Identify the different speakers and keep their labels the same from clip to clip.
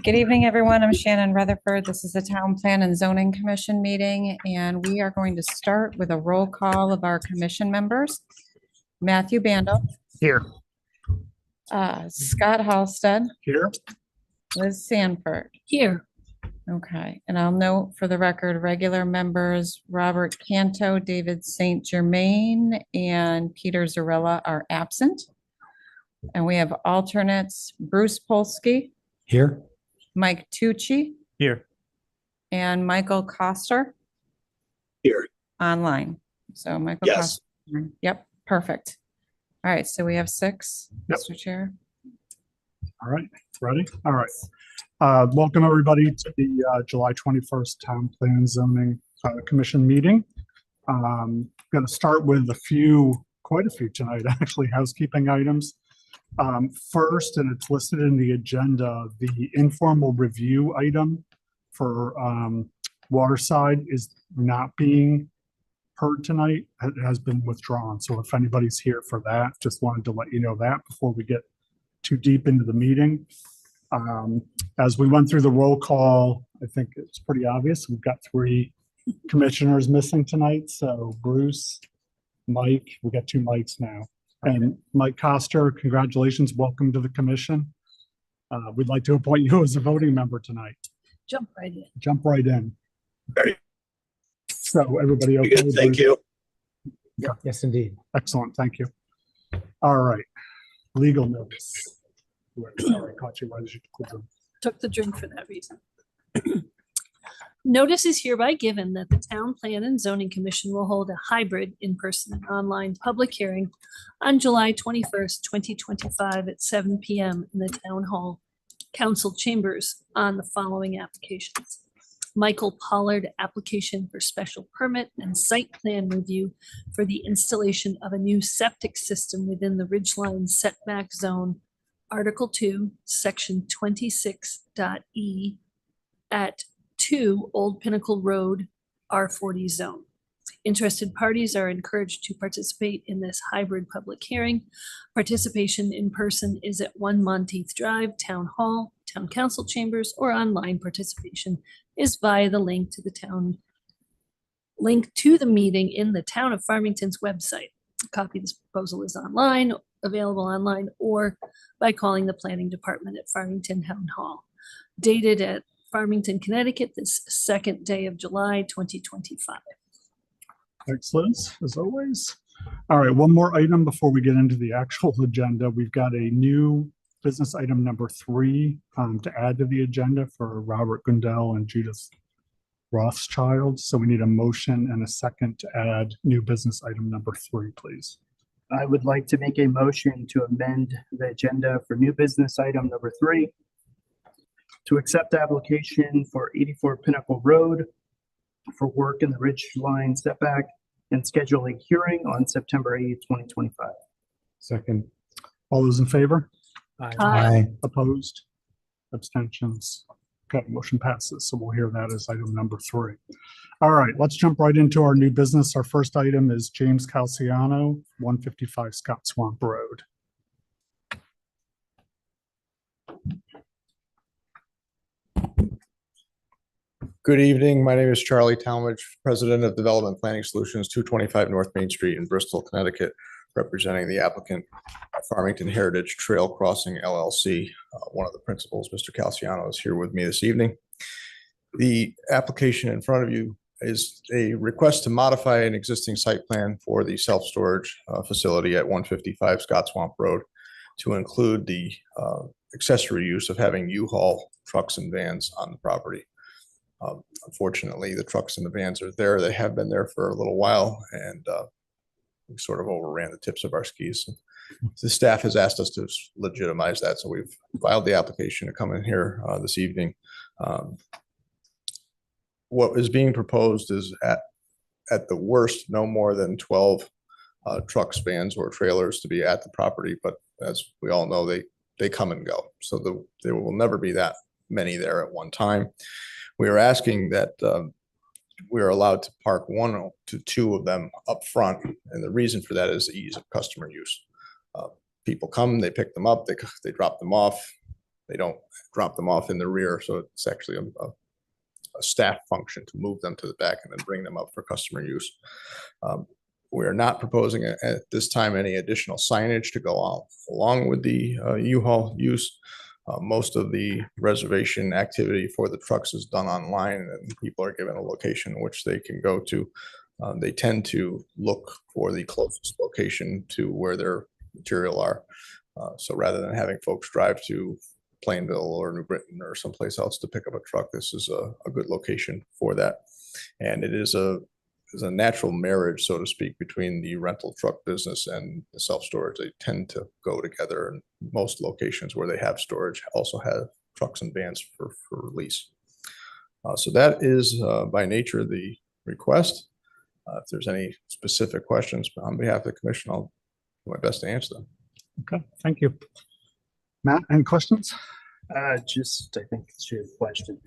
Speaker 1: Good evening, everyone. I'm Shannon Rutherford. This is the Town Plan and Zoning Commission meeting, and we are going to start with a roll call of our commission members. Matthew Bandel.
Speaker 2: Here.
Speaker 1: Scott Halstead.
Speaker 2: Here.
Speaker 1: Liz Sanford.
Speaker 3: Here.
Speaker 1: Okay, and I'll note for the record, regular members Robert Canto, David St. Germain, and Peter Zarella are absent. And we have alternates Bruce Polsky.
Speaker 2: Here.
Speaker 1: Mike Tucci.
Speaker 2: Here.
Speaker 1: And Michael Koster.
Speaker 2: Here.
Speaker 1: Online. So Michael.
Speaker 2: Yes.
Speaker 1: Koster. Yep, perfect. All right, so we have 6,
Speaker 2: Yep.
Speaker 1: Mr. Chair.
Speaker 2: All right, ready? All right. Welcome everybody to the July 21st Town Plan and Zoning Commission meeting. Going to start with quite a few tonight, actually, housekeeping items. First, and it's listed in the agenda, the informal review item for Waterside is not being heard tonight. It has been withdrawn. So if anybody's here for that, just wanted to let you know that before we get too deep into the meeting. As we went through the roll call, I think it's pretty obvious. We've got 3 commissioners missing tonight. So Bruce, Mike, we got 2 mics now. And Mike Koster, congratulations. Welcome to the commission. We'd like to appoint you as a voting member tonight.
Speaker 3: Jump right in.
Speaker 2: Jump right in.
Speaker 4: Great.
Speaker 2: So everybody okay?
Speaker 4: Good, thank you.
Speaker 2: Yeah.
Speaker 5: Yes, indeed.
Speaker 2: Excellent. Thank you. All right. Legal notice. Sorry, caught you right as you closed them.
Speaker 3: Took the drink for that reason. Notice is hereby given that the Town Plan and Zoning Commission will hold a hybrid in-person and online public hearing on July 21st, 2025 at 7 p.m. in the Town Hall Council Chambers on the following applications. Michael Pollard application for special permit and site plan review for the installation of a new septic system within the Ridgeline setback zone, Article 2, Section 26.e at 2 Old Pinnacle Road, R40 zone. Interested parties are encouraged to participate in this hybrid public hearing. Participation in person is at 1 Monteith Drive, Town Hall, Town Council Chambers, or online participation is via the link to the meeting in the Town of Farmington's website. A copy of this proposal is available online, or by calling the Planning Department at Farmington Town Hall. Dated at Farmington, Connecticut, this 2nd day of July, 2025.
Speaker 2: Thanks, Liz, as always. All right, one more item before we get into the actual agenda. We've got a new business item number 3 to add to the agenda for Robert Gundel and Judith Rothschild. So we need a motion and a second to add new business item number 3, please.
Speaker 5: I would like to make a motion to amend the agenda for new business item number 3 to accept the application for 84 Pinnacle Road for work in the Ridge Line setback and schedule a hearing on September 8th, 2025.
Speaker 2: Second. All those in favor?
Speaker 3: Aye.
Speaker 2: Opposed? Abstentions? Okay, motion passes. So we'll hear that as item number 3. All right, let's jump right into our new business. Our first item is James Calciano, 155 Scott Swamp Road.
Speaker 6: Good evening. My name is Charlie Talmadge, President of Development Planning Solutions, 225 North Main Street in Bristol, Connecticut, representing the applicant Farmington Heritage Trail Crossing LLC. One of the principals, Mr. Calciano, is here with me this evening. The application in front of you is a request to modify an existing site plan for the self-storage facility at 155 Scott Swamp Road to include the accessory use of having U-Haul trucks and vans on the property. Unfortunately, the trucks and the vans are there. They have been there for a little while, and we sort of overran the tips of our skis. The staff has asked us to legitimize that, so we've filed the application to come in here this evening. What is being proposed is at the worst, no more than 12 trucks, vans, or trailers to be at the property. But as we all know, they come and go, so there will never be that many there at one time. We are asking that we are allowed to park 1 to 2 of them up front. And the reason for that is the ease of customer use. People come, they pick them up, they drop them off. They don't drop them off in the rear, so it's actually a staff function to move them to the back and then bring them up for customer use. We are not proposing at this time any additional signage to go along with the U-Haul use. Most of the reservation activity for the trucks is done online, and people are given a location in which they can go to. They tend to look for the closest location to where their material are. So rather than having folks drive to Plainville or New Britain or someplace else to pick up a truck, this is a good location for that. And it is a natural marriage, so to speak, between the rental truck business and the self-storage. They tend to go together, and most locations where they have storage also have trucks and vans for lease. So that is by nature the request. If there's any specific questions on behalf of the commission, I'll do my best to answer them.
Speaker 2: Okay, thank you. Matt, any questions?
Speaker 5: I think it's your questions.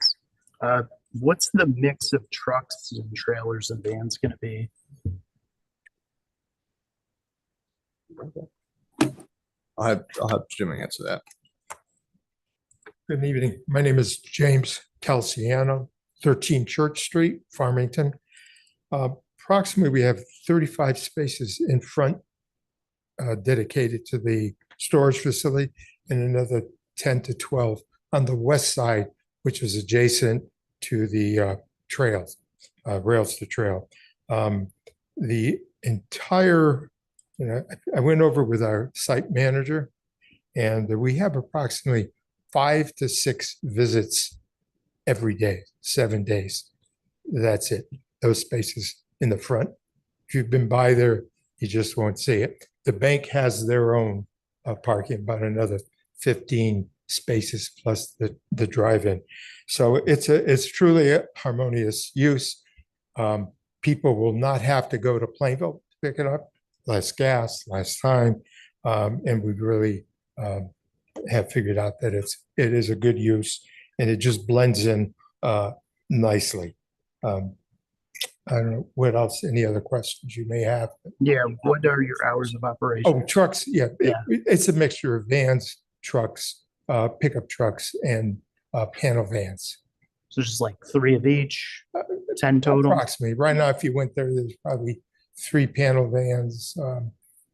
Speaker 5: What's the mix of trucks and trailers and vans gonna be?
Speaker 6: I'll have Jim answer that.
Speaker 4: Good evening. My name is James Calciano, 13 Church Street, Farmington. Approximately, we have 35 spaces in front dedicated to the storage facility, and another 10 to 12 on the west side, which is adjacent to the trails, rails to trail. The entire, I went over with our site manager, and we have approximately 5 to 6 visits every day, 7 days. That's it. Those spaces in the front. If you've been by there, you just won't see it. The bank has their own parking, about another 15 spaces plus the drive-in. So it's truly a harmonious use. People will not have to go to Plainville to pick it up. Less gas, less time, and we really have figured out that it is a good use, and it just blends in nicely. I don't know what else. Any other questions you may have?
Speaker 5: Yeah, what are your hours of operation?
Speaker 4: Oh, trucks. Yeah,
Speaker 5: Yeah.
Speaker 4: It's a mixture of vans, trucks, pickup trucks, and panel vans.
Speaker 5: So just like 3 of each, 10 total?
Speaker 4: Approximately. Right now, if you went there, there's probably 3 panel vans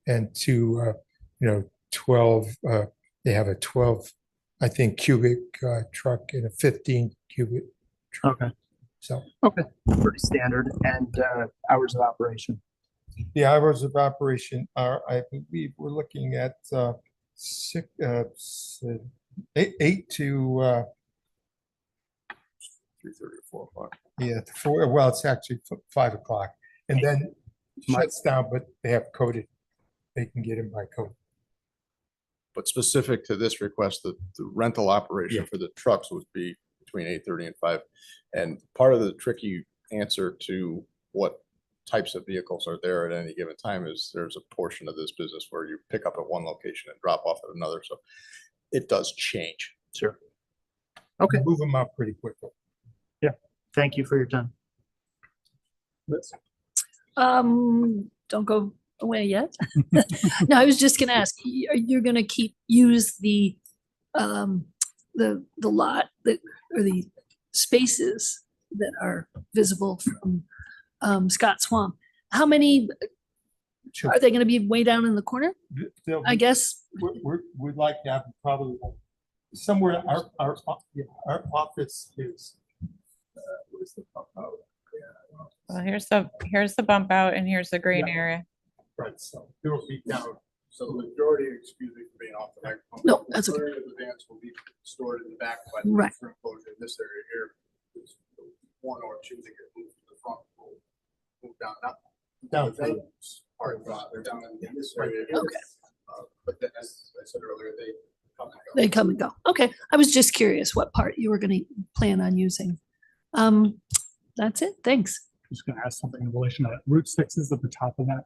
Speaker 4: and 2, 12. They have a 12, I think, cubic truck and a 15 cubic truck.
Speaker 5: Okay,
Speaker 4: So
Speaker 5: okay, pretty standard. And hours of operation?
Speaker 4: the hours of operation are, I believe, we're looking at 8 to
Speaker 6: 3:30 or 4 o'clock.
Speaker 4: yeah, 4. Well, it's actually 5 o'clock, and then
Speaker 5: My-
Speaker 4: shuts down. But they have coded; they can get in by code.
Speaker 6: But specific to this request, the rental operation for the trucks would be between 8:30 and 5. And part of the tricky answer to what types of vehicles are there at any given time is there's a portion of this business where you pick up at one location and drop off at another. So it does change.
Speaker 5: Sure. Okay.
Speaker 4: Move them out pretty quickly.
Speaker 5: Thank you for your time. Liz?
Speaker 3: Don't go away yet. No, I was just gonna ask, you're gonna use the lot that, or the spaces that are visible from Scott Swamp. How many, are they gonna be way down in the corner, I guess?
Speaker 4: We'd like to have probably somewhere. Our office is. Where's the pump out?
Speaker 1: Well, here's the bump out and here's the green
Speaker 4: Yeah.
Speaker 1: area.
Speaker 4: Right, so it will be down.
Speaker 6: So the majority, excuse me for being off the microphone.
Speaker 3: No, that's okay.
Speaker 6: The majority of the vans will be stored in the back by
Speaker 3: Right.
Speaker 6: the enclosure. In this area here, there's 1 or 2 that get moved to the front. Will move down, not
Speaker 4: Down
Speaker 6: the vans part of they're down in this area. here.
Speaker 3: Okay.
Speaker 6: But then, as I said earlier, they come and go.
Speaker 3: They come and go. Okay, I was just curious what part you were gonna plan on using. That's it, thanks.
Speaker 2: Just gonna ask something in relation to that. Route 6 is at the top of that.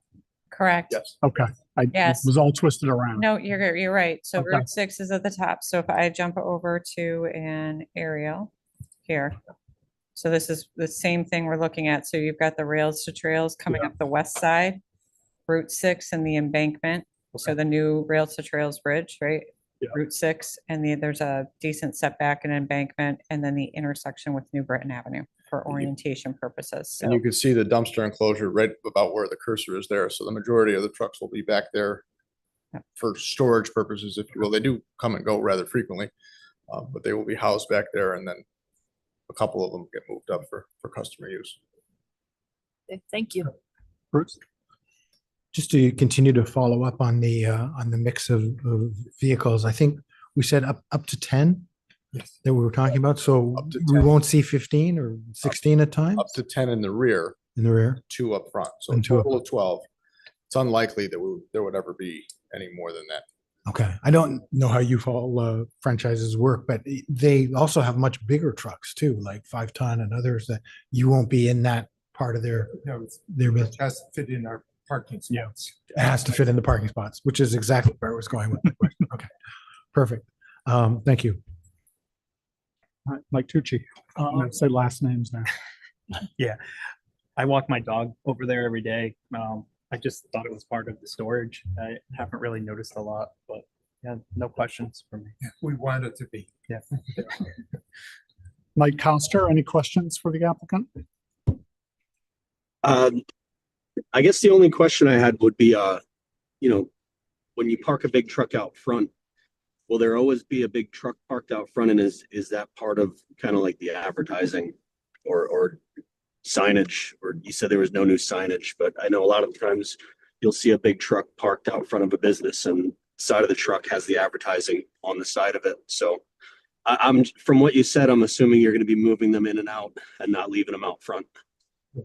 Speaker 1: Correct.
Speaker 6: Yes.
Speaker 2: Okay. It
Speaker 1: Yes.
Speaker 2: was all twisted around.
Speaker 1: No, you're right. So
Speaker 2: Okay.
Speaker 1: Route 6 is at the top. So if I jump over to an aerial here. So this is the same thing we're looking at. So you've got the rails to trails coming up the west side, Route 6 and the embankment. So the new rails to trails bridge, right?
Speaker 2: Yeah.
Speaker 1: Route 6, and there's a decent setback and embankment, and then the intersection with New Britain Avenue for orientation purposes.
Speaker 6: And
Speaker 1: So
Speaker 6: you can see the dumpster enclosure right about where the cursor is there. So the majority of the trucks will be back there
Speaker 1: Yep.
Speaker 6: for storage purposes, if you will. They do come and go rather frequently, but they will be housed back there, and then a couple of them get moved up for customer use.
Speaker 3: Okay, thank you.
Speaker 2: Bruce?
Speaker 7: Just to continue to follow up on the mix of vehicles, I think we said up to 10
Speaker 4: Yes.
Speaker 7: that we were talking about, so
Speaker 6: Up to
Speaker 7: we
Speaker 6: 10.
Speaker 7: won't see 15 or 16 at times
Speaker 6: Up to 10 in the rear,
Speaker 7: in the rear.
Speaker 6: 2 up front. So a
Speaker 7: And 2 up
Speaker 6: total of 12. It's unlikely that there would ever be any more than that.
Speaker 7: Okay, I don't know how U-Haul franchises work, but they also have much bigger trucks too, like 5-ton and others that you won't be in that part of their business.
Speaker 4: It has to fit in our parking spots.
Speaker 7: It has to fit in the parking spots, which is exactly where I was going with the question. Okay, perfect. Thank you.
Speaker 2: All right, Mike Tucci. I'm gonna say last names now.
Speaker 8: Yeah, I walk my dog over there every day. I just thought it was part of the storage. I haven't really noticed a lot, but yeah, no questions for me.
Speaker 4: We want it to be.
Speaker 8: Yeah.
Speaker 2: Mike Coster, any questions for the applicant?
Speaker 9: I guess the only question I had would be, when you park a big truck out front, will there always be a big truck parked out front? And is that part of kind of like the advertising or signage? Or you said there was no new signage, but I know a lot of times you'll see a big truck parked out front of a business and side of the truck has the advertising on the side of it. So I'm from what you said, I'm assuming you're going to be moving them in and out and not leaving them out front.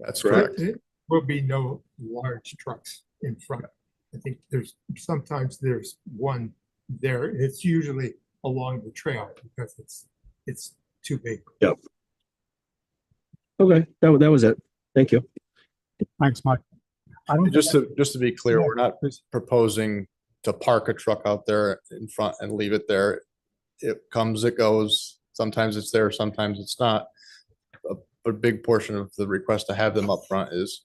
Speaker 6: That's
Speaker 9: Correct.
Speaker 6: correct.
Speaker 4: There will be no large trucks in front. I think sometimes there's one there. It's usually along the trail because it's too big.
Speaker 9: Okay, that was it. Thank you.
Speaker 2: Thanks, Mike. I don't
Speaker 6: Just to be clear,
Speaker 2: Yeah,
Speaker 6: we're not
Speaker 2: please.
Speaker 6: proposing to park a truck out there in front and leave it there. It comes, it goes. Sometimes it's there, sometimes it's not. A big portion of the request to have them up front is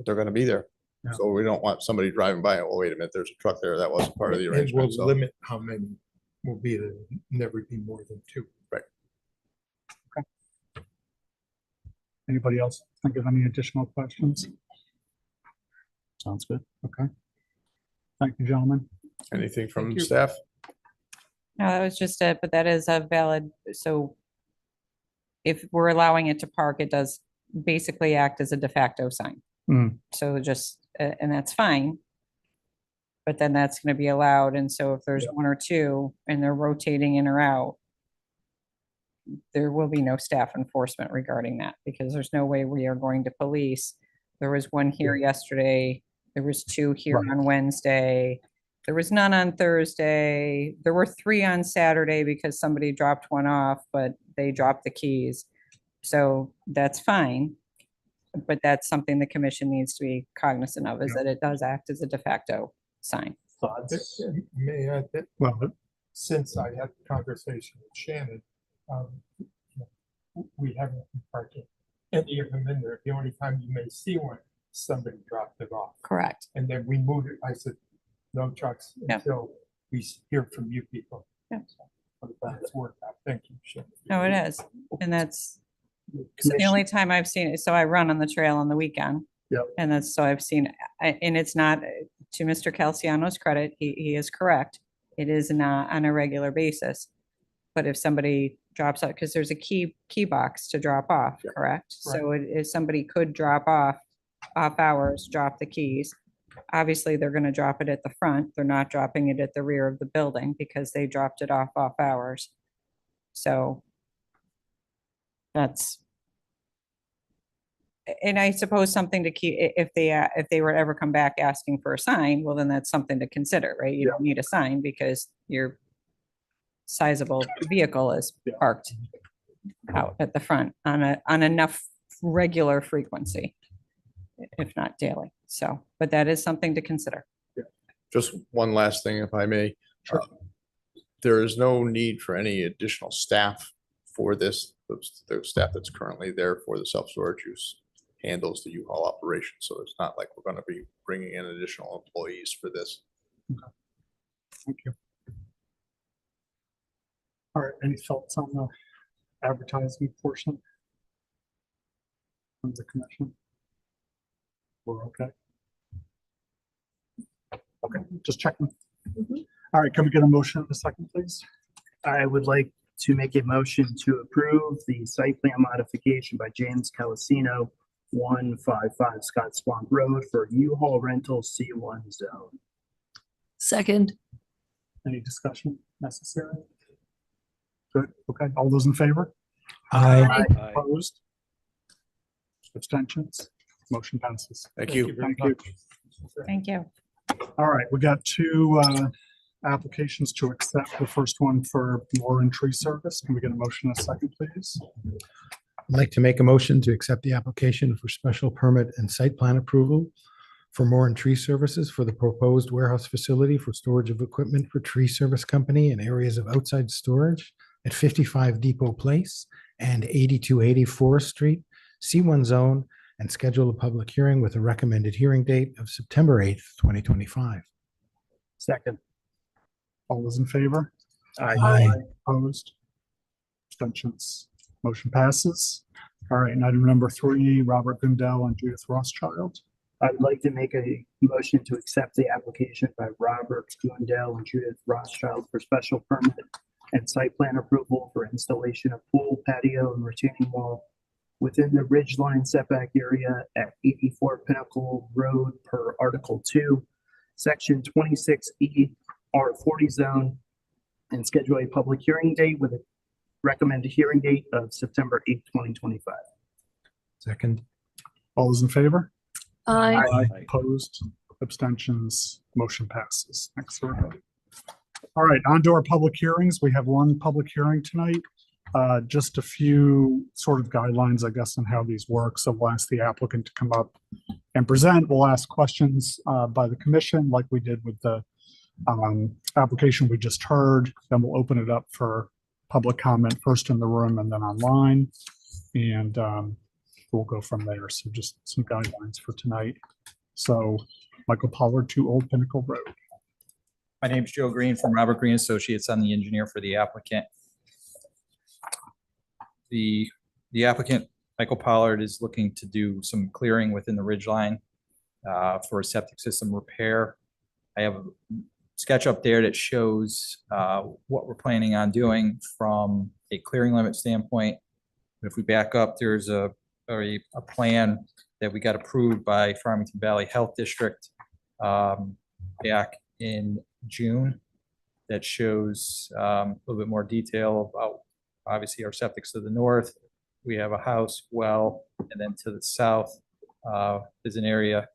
Speaker 6: they're gonna be there.
Speaker 2: Yeah.
Speaker 6: So we don't want somebody driving by, oh, wait a minute, there's a truck there. That wasn't part of the
Speaker 4: And we'll
Speaker 6: arrangement. So
Speaker 4: limit how many will be there, never be more than 2.
Speaker 2: Anybody else think of any additional questions? Sounds good. Okay. Thank you, gentlemen.
Speaker 6: anything from
Speaker 4: Thank you.
Speaker 6: staff?
Speaker 1: no, that was just it, but that is a valid, so if we're allowing it to park, it does basically act as a de facto sign.
Speaker 2: Mm.
Speaker 1: So just, and that's fine. But then that's gonna be allowed, and so if there's
Speaker 2: Yeah.
Speaker 1: 1 or 2 and they're rotating in or out, there will be no staff enforcement regarding that, because there's no way we are going to police. There was 1 here yesterday, there was 2 here
Speaker 2: Right.
Speaker 1: on Wednesday, there was none on Thursday, there were 3 on Saturday because somebody dropped 1 off, but they dropped the keys. So that's fine. But that's something the commission needs to be cognizant of, is
Speaker 2: Yeah.
Speaker 1: that it does act as a de facto sign.
Speaker 8: Thoughts?
Speaker 4: May I add that
Speaker 2: Well,
Speaker 4: since I had the conversation with Shannon, we haven't been parking any of them in there. The only time you may see one, somebody dropped it off.
Speaker 1: Correct.
Speaker 4: And then we moved it. I said, no trucks
Speaker 1: Yeah.
Speaker 4: until we hear from you people.
Speaker 1: Yeah.
Speaker 4: But that's worked out. Thank you, Shannon.
Speaker 1: No, it is. And that's, so the
Speaker 5: Commission-
Speaker 1: only time I've seen it, so I run on the trail on the weekend.
Speaker 2: Yep.
Speaker 1: And that's, so I've seen, and it's not, to Mr. Calciano's credit, he is correct. It is not on a regular basis. But if somebody drops out, because there's a key box to drop off, correct? So if somebody could drop off hours, drop the keys. Obviously, they're gonna drop it at the front. They're not dropping it at the rear of the building because they dropped it off hours. So that's, and I suppose something to keep, if they were to ever come back asking for a sign, well, then that's something to consider, right? You don't need a sign because your sizable vehicle is
Speaker 2: Yeah.
Speaker 1: parked out at the front on enough regular frequency, if not daily. So, but that is something to consider.
Speaker 6: Just one last thing, if I may.
Speaker 2: Sure.
Speaker 6: There is no need for any additional staff for this. The staff that's currently there for the self-storage use handles the U-Haul operation. So it's not like we're going to be bringing in additional employees for this.
Speaker 2: Thank you. All right, any thoughts on the advertising portion? From the commission? We're okay? Okay, just checking.
Speaker 3: Mhm.
Speaker 2: All right, can we get a motion in a second, please?
Speaker 5: I would like to make a motion to approve the site plan modification by James Calacino, 155 Scott Swamp Road for U-Haul rental C1 zone.
Speaker 3: Second,
Speaker 2: Any discussion necessary? Good, okay, all those in favor?
Speaker 7: Aye.
Speaker 2: Opposed? Abstentions? Motion passes.
Speaker 6: Thank you.
Speaker 2: Thank you.
Speaker 1: Thank you.
Speaker 2: All right, we got two applications to accept. The first one for Moore and Tree Service. Can we get a motion in a second, please?
Speaker 7: I'd like to make a motion to accept the application for special permit and site plan approval for Moore and Tree Services for the proposed warehouse facility for storage of equipment for Tree Service Company in areas of outside storage at 55 Depot Place and 8280 Forest Street, C1 zone, and schedule a public hearing with a recommended hearing date of September 8th, 2025.
Speaker 5: Second.
Speaker 2: All those in favor?
Speaker 7: Aye.
Speaker 2: Opposed? Abstentions? Motion passes. All right, and item number 3, Robert Gundel and Judith Rothschild.
Speaker 5: I would like to make a motion to accept the application by Robert Gundel and Judith Rothschild for special permit and site plan approval for installation of pool, patio, and retaining wall within the ridgeline setback area at 84 Pinnacle Road per Article 2, Section 26E, R40 zone, and schedule a public hearing date with a recommended hearing date of September 8th, 2025.
Speaker 7: Second.
Speaker 2: All those in favor?
Speaker 3: aye.
Speaker 2: Opposed? Abstentions? Motion passes. Thanks, everybody. All right, on to our public hearings. We have one public hearing tonight. Just a few sort of guidelines, I guess, on how these work. So we'll ask the applicant to come up and present. We'll ask questions by the commission like we did with the application we just heard. Then we'll open it up for public comment first in the room and then online. And we'll go from there. So just some guidelines for tonight. So Michael Pollard, 2 Old Pinnacle Road.
Speaker 10: My name is Joe Green from Robert Green Associates. I'm the engineer for the applicant. The applicant, Michael Pollard, is looking to do some clearing within the ridgeline for a septic system repair. I have a sketch up there that shows what we're planning on doing from a clearing limit standpoint. If we back up, there's a plan that we got approved by Farmington Valley Health District back in June that shows a little bit more detail about obviously our septics to the north. We have a house, well, and then to the south is an area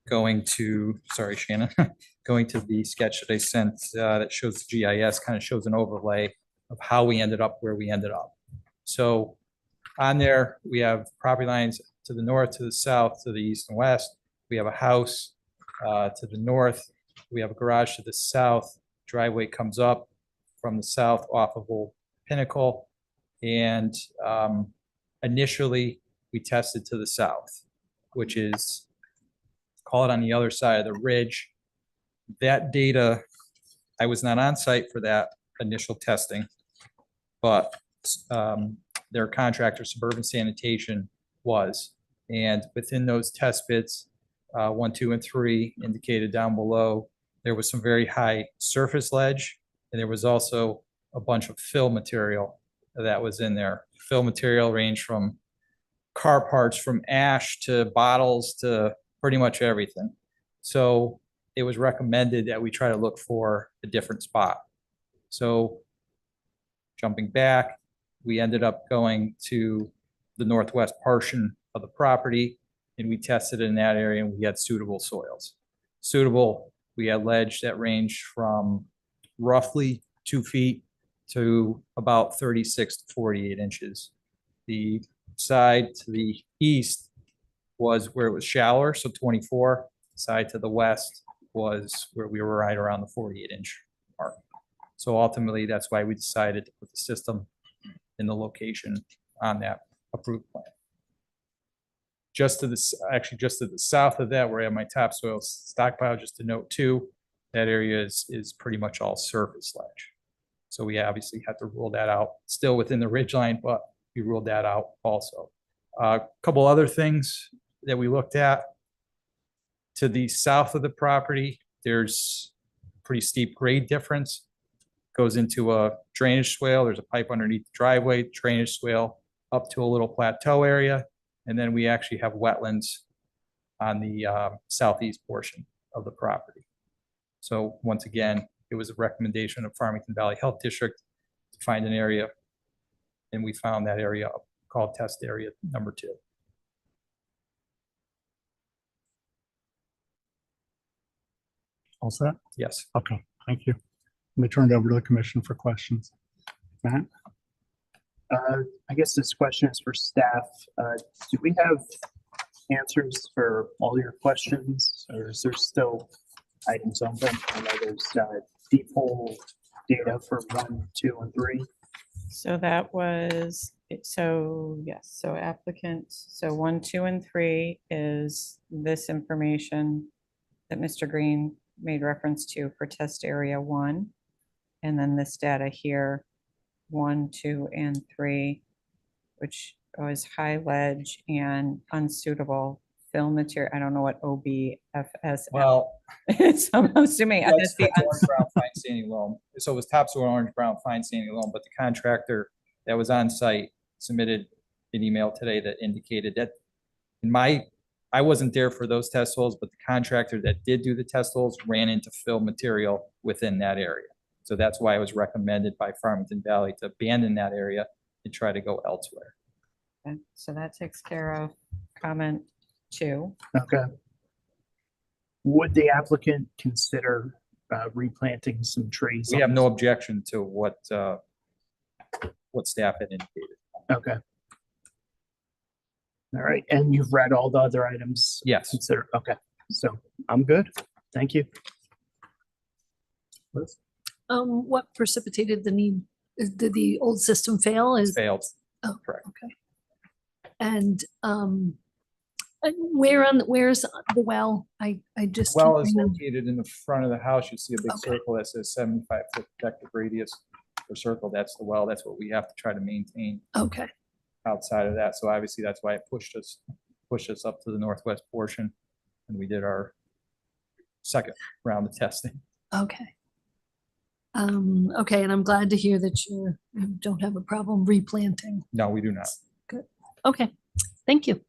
Speaker 10: going to, sorry, Shannon, going to the sketch that I sent that shows the GIS, kind of shows an overlay of how we ended up where we ended up. So on there, we have property lines to the north, to the south, to the east and west. We have a house to the north. We have a garage to the south. Driveway comes up from the south off of Old Pinnacle. And initially, we tested to the south, which is, call it on the other side of the ridge. That data, I was not on site for that initial testing, but their contractor, Suburban Sanitation, was. And within those test bits, 1, 2, and 3 indicated down below, there was some very high surface ledge, and there was also a bunch of fill material that was in there. Fill material ranged from car parts, from ash to bottles to pretty much everything. So it was recommended that we try to look for a different spot. So jumping back, we ended up going to the northwest portion of the property, and we tested in that area, and we had suitable soils. Suitable, we had ledge that ranged from roughly 2 feet to about 36 to 48 inches. The side to the east was where it was shallower, so 24. Side to the west was where we were right around the 48-inch mark. So ultimately, that's why we decided to put the system in the location on that approved plan. Just to the, actually just to the south of that, where I have my topsoil stockpile, just to note too, that area is pretty much all surface ledge. So we obviously had to rule that out, still within the ridge line, but we ruled that out also. A couple other things that we looked at. To the south of the property, there's pretty steep grade difference. Goes into a drainage swale. There's a pipe underneath the driveway, drainage swale up to a little plateau area. And then we actually have wetlands on the southeast portion of the property. So once again, it was a recommendation of Farmington Valley Health District to find an area. And we found that area called test area number 2.
Speaker 2: All set?
Speaker 10: Yes.
Speaker 2: Okay, thank you. Let me turn it over to the commission for questions. Matt?
Speaker 5: I guess this question is for staff. Do we have answers for all your questions, or is there still items open? I know there's deep hole data for 1, 2, and 3.
Speaker 1: So that was, so yes, so applicants, so 1, 2, and 3 is this information that Mr. Green made reference to for test area 1. And then this data here, 1, 2, and 3, which was high ledge and unsuitable fill material. I don't know what OBFS
Speaker 10: Well,
Speaker 1: is. I'm assuming.
Speaker 10: that's
Speaker 1: the
Speaker 10: the orange brown fine sanding loam. So it was topsoil orange brown fine sanding loam, but the contractor that was on site submitted an email today that indicated that I wasn't there for those test holes, but the contractor that did do the test holes ran into fill material within that area. So that's why it was recommended by Farmington Valley to abandon that area and try to go elsewhere.
Speaker 1: Okay, so that takes care of comment 2.
Speaker 5: Okay. Would the applicant consider replanting some trees?
Speaker 10: We have no objection to what staff had indicated.
Speaker 5: Okay. All right, and you've read all the other items?
Speaker 10: Yes.
Speaker 5: Consider, okay, so I'm good. Thank you.
Speaker 3: What precipitated the need? Did the old system fail?
Speaker 10: Failed.
Speaker 3: Oh,
Speaker 10: Correct.
Speaker 3: okay. And where's the well? I just.
Speaker 10: Well,
Speaker 3: can't
Speaker 10: is
Speaker 3: remember.
Speaker 10: located in the front of the house. You see a big
Speaker 3: Okay.
Speaker 10: circle that says 75-foot protective radius per circle. That's the well. That's what we have to try to maintain
Speaker 3: Okay,
Speaker 10: outside of that. So obviously that's why it pushed us up to the northwest portion. And we did our second round of testing.
Speaker 3: okay. Okay, and I'm glad to hear that you don't have a problem replanting.
Speaker 10: No, we do not.
Speaker 3: Okay, thank you.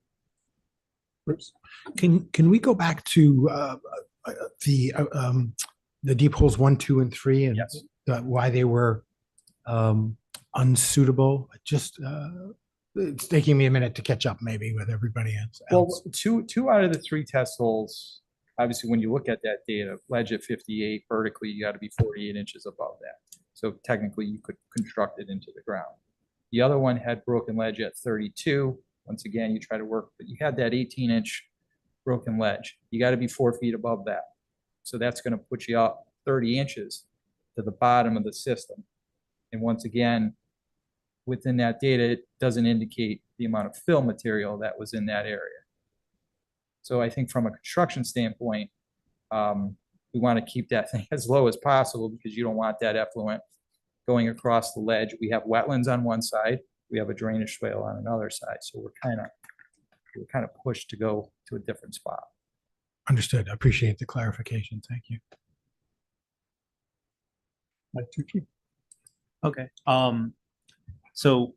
Speaker 2: Bruce?
Speaker 7: Can we go back to the deep holes 1, 2, and 3 and
Speaker 10: Yes.
Speaker 7: why they were unsuitable? Just it's taking me a minute to catch up maybe with everybody else.
Speaker 10: Well, two out of the 3 test holes, obviously, when you look at that data, ledge at 58 vertically, you got to be 48 inches above that. So technically you could construct it into the ground. The other one had broken ledge at 32. Once again, you try to work, but you had that 18-inch broken ledge. You got to be 4 feet above that. So that's going to put you up 30 inches to the bottom of the system. And once again, within that data, it doesn't indicate the amount of fill material that was in that area. So I think from a construction standpoint, we want to keep that thing as low as possible because you don't want that effluent going across the ledge. We have wetlands on one side, we have a drainage swale on another side. So we're kind of pushed to go to a different spot.
Speaker 7: Understood. I appreciate the clarification. Thank you.
Speaker 2: Mike Tucci?
Speaker 8: Okay, so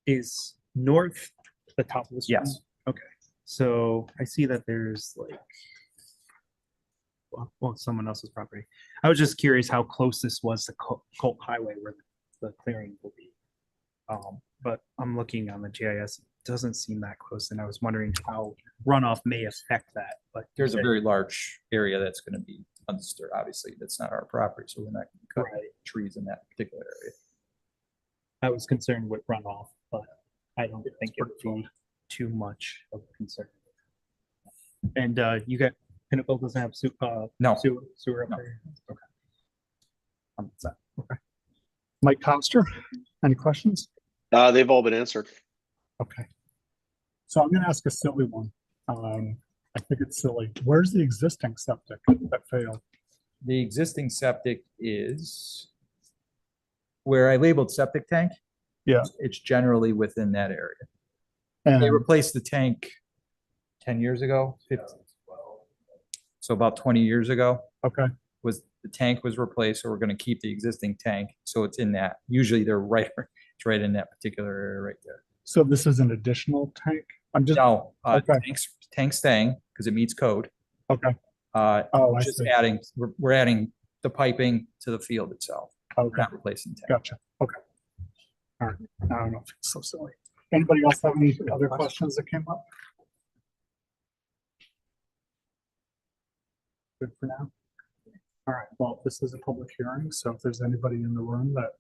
Speaker 8: is north the top of the screen?
Speaker 10: Yes.
Speaker 8: Okay, so I see that there's like, well, someone else's property. I was just curious how close this was to Colt Highway where the clearing will be. But I'm looking on the GIS, it doesn't seem that close, and I was wondering how runoff may affect that, but.
Speaker 10: There's a very large area that's going to be undisturbed. Obviously, that's not our property, so we're not going to cut
Speaker 8: Right.
Speaker 10: trees in that particular area.
Speaker 8: I was concerned with runoff, but I don't think it would be too much of a concern. And you got, Pinnacle doesn't have
Speaker 10: No.
Speaker 8: sewer up
Speaker 10: No.
Speaker 8: there? Okay.
Speaker 2: Mike Coster? Any questions?
Speaker 9: They've all been answered.
Speaker 2: Okay. So I'm going to ask a silly one. I think it's silly. Where's the existing septic that failed?
Speaker 10: The existing septic is Where I labeled septic tank.
Speaker 2: Yeah.
Speaker 10: It's generally within that area. They
Speaker 2: And,
Speaker 10: replaced the tank 10 years ago, 15. So about 20 years ago
Speaker 2: okay,
Speaker 10: was the tank was replaced, so we're gonna keep the existing tank. So it's in that, usually they're right, it's right in that particular area right there.
Speaker 2: so this is an additional tank? I'm just,
Speaker 10: No,
Speaker 2: okay.
Speaker 10: tank staying because it meets code.
Speaker 2: okay, Oh, I
Speaker 10: Just
Speaker 2: see.
Speaker 10: adding, we're adding the piping to the field itself. We're
Speaker 2: okay,
Speaker 10: not replacing tank.
Speaker 2: gotcha, okay. All right, I don't know if it's so silly. Anybody else have any other questions that came up? Good for now. All right, well, this is a public hearing, so if there's anybody in the room that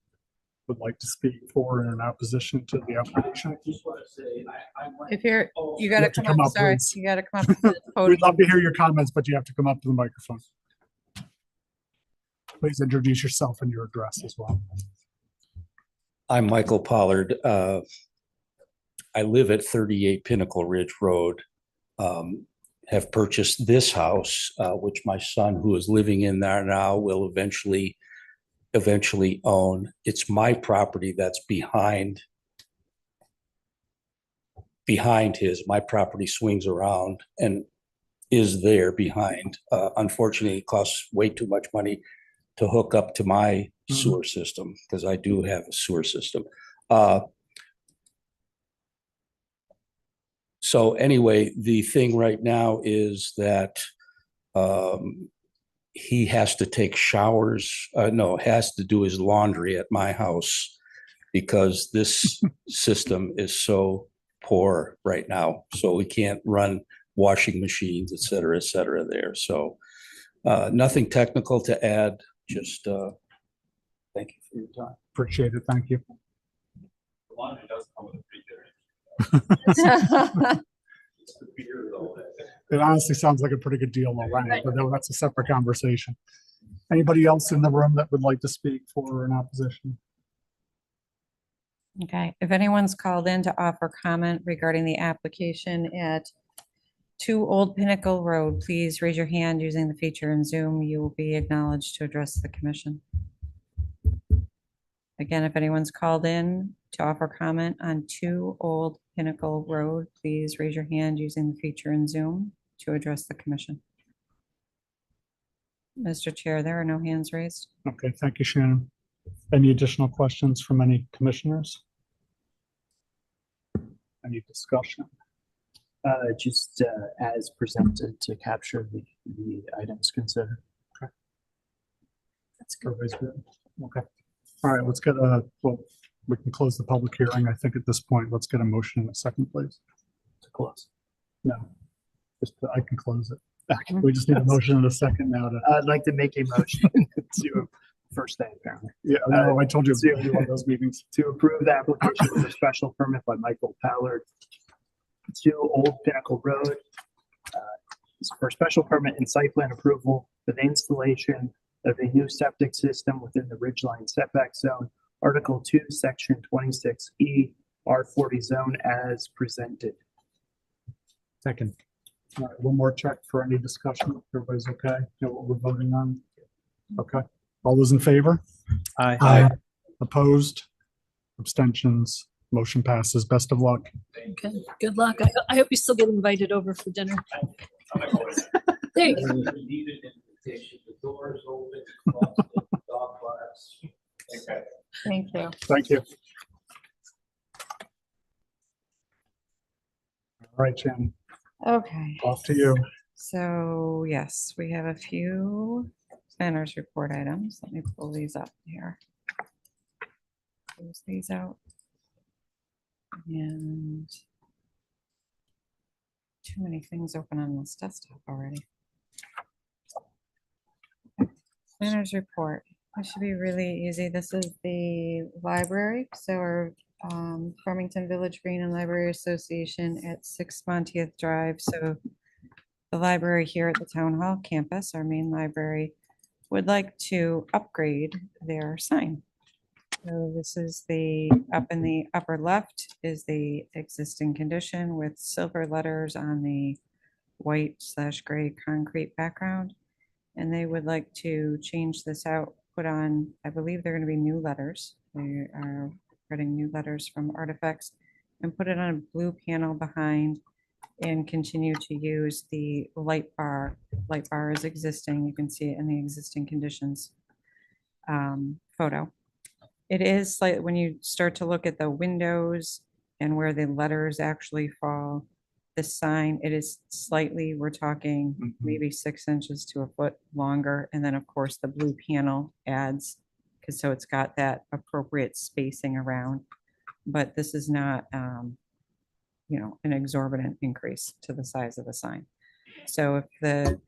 Speaker 2: would like to speak for and in opposition to the application,
Speaker 1: If you're, you
Speaker 2: You
Speaker 1: gotta
Speaker 2: have to
Speaker 1: come
Speaker 2: come
Speaker 1: up,
Speaker 2: up,
Speaker 1: sorry,
Speaker 2: please.
Speaker 1: you gotta come up. to the
Speaker 2: we'd
Speaker 1: podium.
Speaker 2: love to hear your comments, but you have to come up to the microphone. Please introduce yourself and your address as well.
Speaker 11: I'm Michael Pollard. I live at 38 Pinnacle Ridge Road. Have purchased this house, which my son, who is living in there now, will eventually own. It's my property that's behind his. My property swings around and is there behind. Unfortunately, it costs way too much money to hook up to my sewer system, because I do have a sewer system. So anyway, the thing right now is that he has to take showers, has to do his laundry at my house because this system is so poor right now. So we can't run washing machines, et cetera, there. So nothing technical to add, just thank you for your time.
Speaker 2: Appreciate it, thank you. It honestly sounds like a pretty good deal already, but that's a separate conversation. Anybody else in the room that would like to speak for or in opposition?
Speaker 1: Okay, if anyone's called in to offer comment regarding the application at 2 Old Pinnacle Road, please raise your hand using the feature in Zoom. You will be acknowledged to address the commission. Again, if anyone's called in to offer comment on 2 Old Pinnacle Road, please raise your hand using the feature in Zoom to address the commission. Mr. Chair, there are no hands raised.
Speaker 2: Okay, thank you, Shannon. Any additional questions from any commissioners? Any discussion?
Speaker 5: Just as presented to capture the items considered.
Speaker 2: That's good. Everybody's good? Okay. All right, let's get we can close the public hearing. I think at this point, let's get a motion in a second, please.
Speaker 5: To close.
Speaker 2: No, just, I can close it. We just need a motion in a second now to,
Speaker 5: I'd like to make a motion to, first day apparently,
Speaker 2: yeah, no, I told you it was one of those meetings.
Speaker 5: to approve the application for a special permit by Michael Pollard to Old Pinnacle Road for special permit and site plan approval for the installation of a new septic system within the Ridgeline setback zone, Article 2, Section 26E, R40 zone as presented.
Speaker 7: Second.
Speaker 2: All right, one more check for any discussion. Everybody's okay? Know what we're voting on? Okay. All those in favor?
Speaker 8: Aye.
Speaker 2: Opposed? Abstentions? Motion passes. Best of luck.
Speaker 3: Okay, good luck. I hope you still get invited over for dinner. There you go.
Speaker 1: Thank you.
Speaker 2: Thank you. All right, Jen,
Speaker 1: Okay.
Speaker 2: off to you.
Speaker 1: So yes, we have a few planners report items. Let me pull these up here. Close these out. And too many things open on this desktop already. Planners report. This should be really easy. This is the library. So our Farmington Village Green and Library Association at 6 Montieth Drive. So the library here at the Town Hall campus, our main library, would like to upgrade their sign. So this is up in the upper left is the existing condition with silver letters on the white/gray concrete background. And they would like to change this out, put on, I believe they're going to be new letters, We are getting new letters from Artifacts and put it on a blue panel behind and continue to use the light bar. Light bar is existing. You can see it in the existing conditions photo. It is like when you start to look at the windows and where the letters actually fall, the sign, it is slightly, we're talking maybe 6 inches to a foot longer. And then of course the blue panel adds, because so it's got that appropriate spacing around. But this is not, you know, an exorbitant increase to the size of the sign. So if the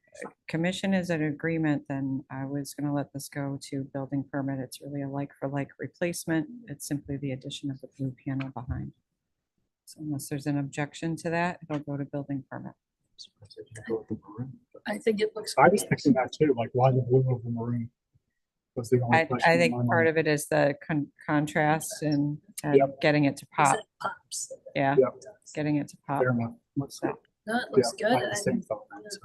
Speaker 1: commission is in agreement, then I was going to let this go to building permit. It's really a like for like replacement. It's simply the addition of the blue panel behind. So unless there's an objection to that, it'll go to building permit.
Speaker 3: I think it looks.
Speaker 2: I was thinking that too, like why the blue over maroon? Was the only
Speaker 1: I
Speaker 2: question in
Speaker 1: think
Speaker 2: my
Speaker 1: part
Speaker 2: mind.
Speaker 1: of it is the contrast and
Speaker 2: Yep.
Speaker 1: getting it to pop.
Speaker 3: Pops.
Speaker 1: Yeah,
Speaker 2: Yep.
Speaker 1: getting it to pop.
Speaker 2: Fair enough. Let's see.
Speaker 3: No, it
Speaker 2: Yeah,
Speaker 3: looks good.
Speaker 2: I had the
Speaker 3: I
Speaker 2: same
Speaker 3: mean,
Speaker 2: thought, so.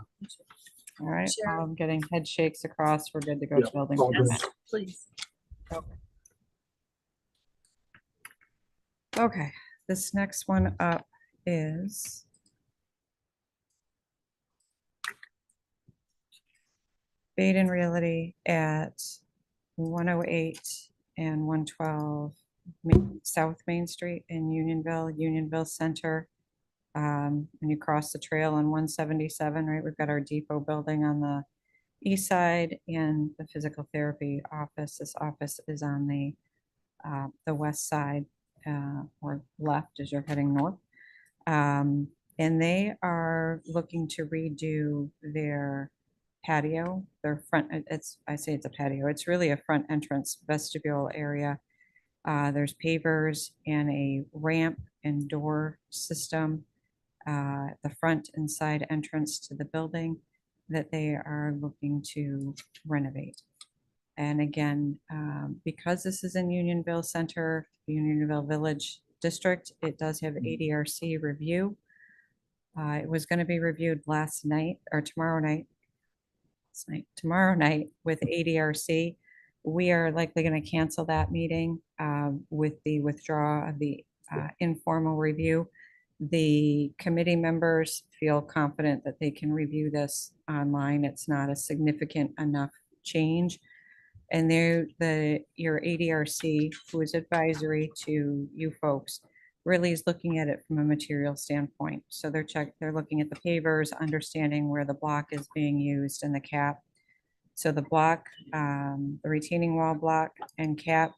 Speaker 1: All right,
Speaker 3: Sure.
Speaker 1: I'm getting head shakes across. We're good to go
Speaker 2: Yeah,
Speaker 1: to building
Speaker 2: all good.
Speaker 1: permit.
Speaker 3: Please.
Speaker 1: Okay, this next one up is Baden Realty at 108 and 112 South Main Street in Unionville Center. When you cross the trail on 177, right, we've got our depot building on the east side and the physical therapy office. This office is on the west side or left as you're heading north. And they are looking to redo their patio, their front, I say it's a patio, it's really a front entrance vestibule area. There's pavers and a ramp and door system, the front and side entrance to the building that they are looking to renovate. And again, because this is in Unionville Center, Unionville Village District, it does have ADRC review. It was going to be reviewed last night or tomorrow night with ADRC. We are likely going to cancel that meeting with the withdrawal of the informal review. The committee members feel confident that they can review this online. It's not a significant enough change. And your ADRC, who is advisory to you folks, really is looking at it from a material standpoint. So they're looking at the pavers, understanding where the block is being used and the cap. So the block, the retaining wall block and cap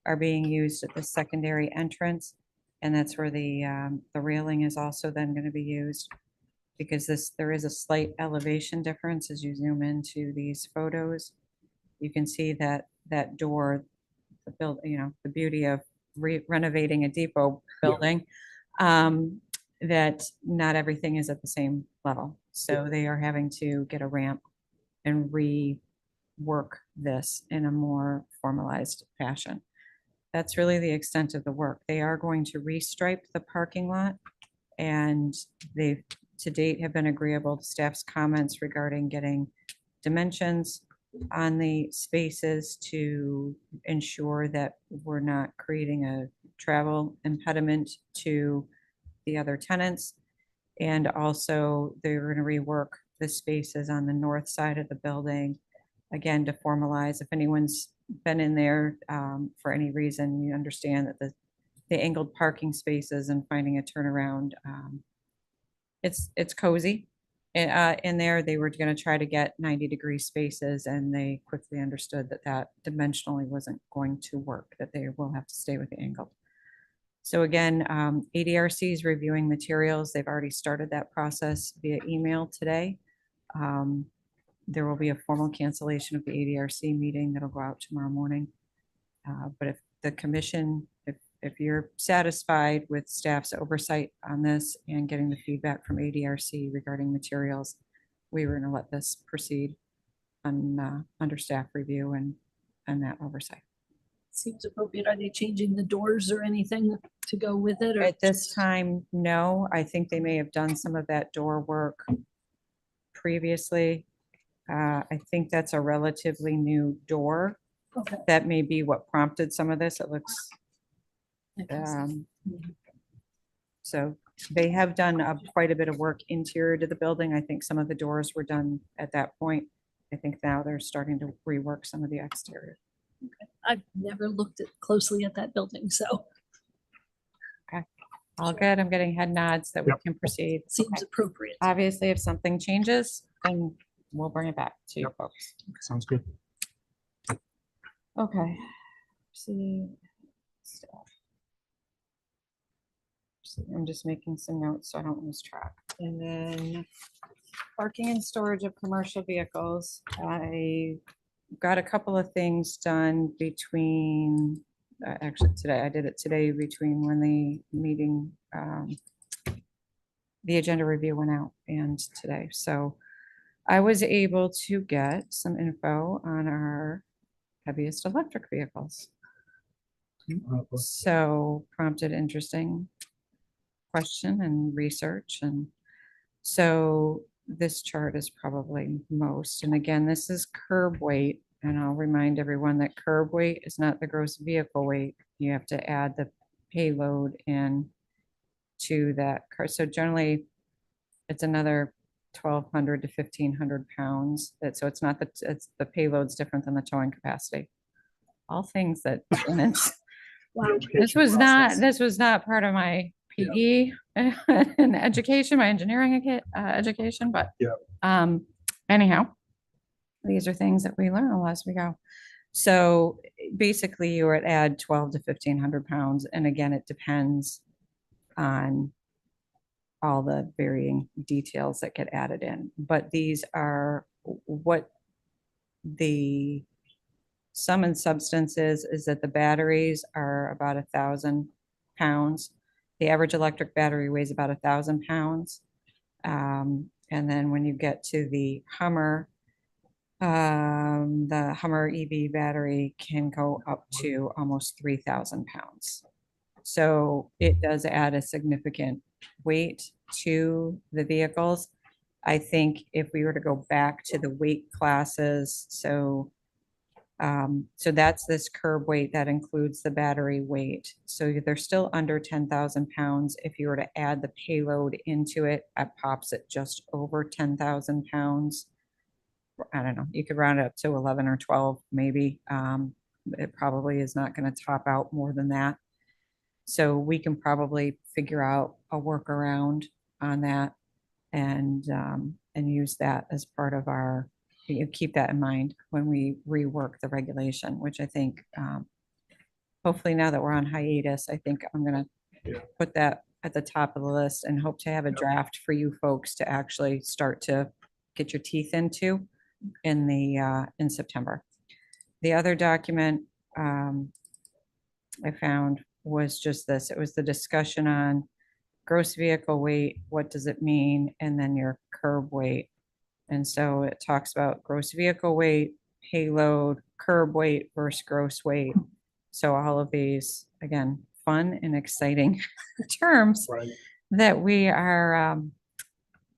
Speaker 1: are being used at the secondary entrance. And that's where the railing is also then going to be used, because there is a slight elevation difference as you zoom into these photos. You can see that door, the beauty of renovating a depot building, that not everything is at the same level. So they are having to get a ramp and rework this in a more formalized fashion. That's really the extent of the work. They are going to restripe the parking lot, and they to date have been agreeable to staff's comments regarding getting dimensions on the spaces to ensure that we're not creating a travel impediment to the other tenants. And also they're going to rework the spaces on the north side of the building, again, to formalize. If anyone's been in there for any reason, you understand that the angled parking spaces and finding a turnaround, it's cozy. In there, they were going to try to get 90-degree spaces, and they quickly understood that dimensionally wasn't going to work, that they will have to stay with the angle. So again, ADRC is reviewing materials. They've already started that process via email today. There will be a formal cancellation of the ADRC meeting that'll go out tomorrow morning. But if the commission, if you're satisfied with staff's oversight on this and getting the feedback from ADRC regarding materials, we were going to let this proceed under staff review and that oversight.
Speaker 3: Seems appropriate. Are they changing the doors or anything to go with it? Or
Speaker 1: At this time, no. I think they may have done some of that door work previously. I think that's a relatively new door
Speaker 3: Okay.
Speaker 1: that may be what prompted some of this. It looks,
Speaker 3: Interesting.
Speaker 1: so they have done quite a bit of work interior to the building. I think some of the doors were done at that point. I think now they're starting to rework some of the exterior.
Speaker 3: I've never looked closely at that building, so
Speaker 1: All good. I'm getting head nods that we
Speaker 2: Yep.
Speaker 1: can proceed.
Speaker 3: it seems
Speaker 1: Okay.
Speaker 3: appropriate.
Speaker 1: Obviously, if something changes, then we'll bring it back to you
Speaker 2: Yep.
Speaker 1: folks.
Speaker 2: Sounds good.
Speaker 1: Okay. See. I'm just making some notes so I don't lose track. And then parking and storage of commercial vehicles. I got a couple of things done between, actually today, I did it today between when the meeting, the agenda review went out and today. So I was able to get some info on our heaviest electric vehicles. So prompted interesting question and research. And so this chart is probably most, and again, this is curb weight. And I'll remind everyone that curb weight is not the gross vehicle weight. You have to add the payload in to that car. So generally it's another 1,200 to 1,500 pounds. So it's not that it's the payload's different than the towing capacity. All things that
Speaker 3: Wow.
Speaker 1: this was not part of my PE and education, my engineering education, but
Speaker 2: Yeah.
Speaker 1: Anyhow, these are things that we learn as we go. So basically you would add 12 to 1,500 pounds. And again, it depends on all the varying details that get added in. But these are what the sum and substance is that the batteries are about 1,000 pounds. The average electric battery weighs about 1,000 pounds. And then when you get to the Hummer EV battery can go up to almost 3,000 pounds. So it does add a significant weight to the vehicles. I think if we were to go back to the weight classes, so that's this curb weight that includes the battery weight. So they're still under 10,000 pounds. If you were to add the payload into it, it pops at just over 10,000 pounds. I don't know, you could round it up to 11 or 12, maybe. It probably is not going to top out more than that. So we can probably figure out a workaround on that and use that as part of our, keep that in mind when we rework the regulation, which I think, hopefully now that we're on hiatus, I think I'm going to put that at the top of the list and hope to have a draft for you folks to actually start to get your teeth into in September. The other document I found was just this. It was the discussion on gross vehicle weight, what does it mean, and then your curb weight. And so it talks about gross vehicle weight, payload, curb weight versus gross weight. So all of these, again, fun and exciting terms
Speaker 2: Right.
Speaker 1: that we are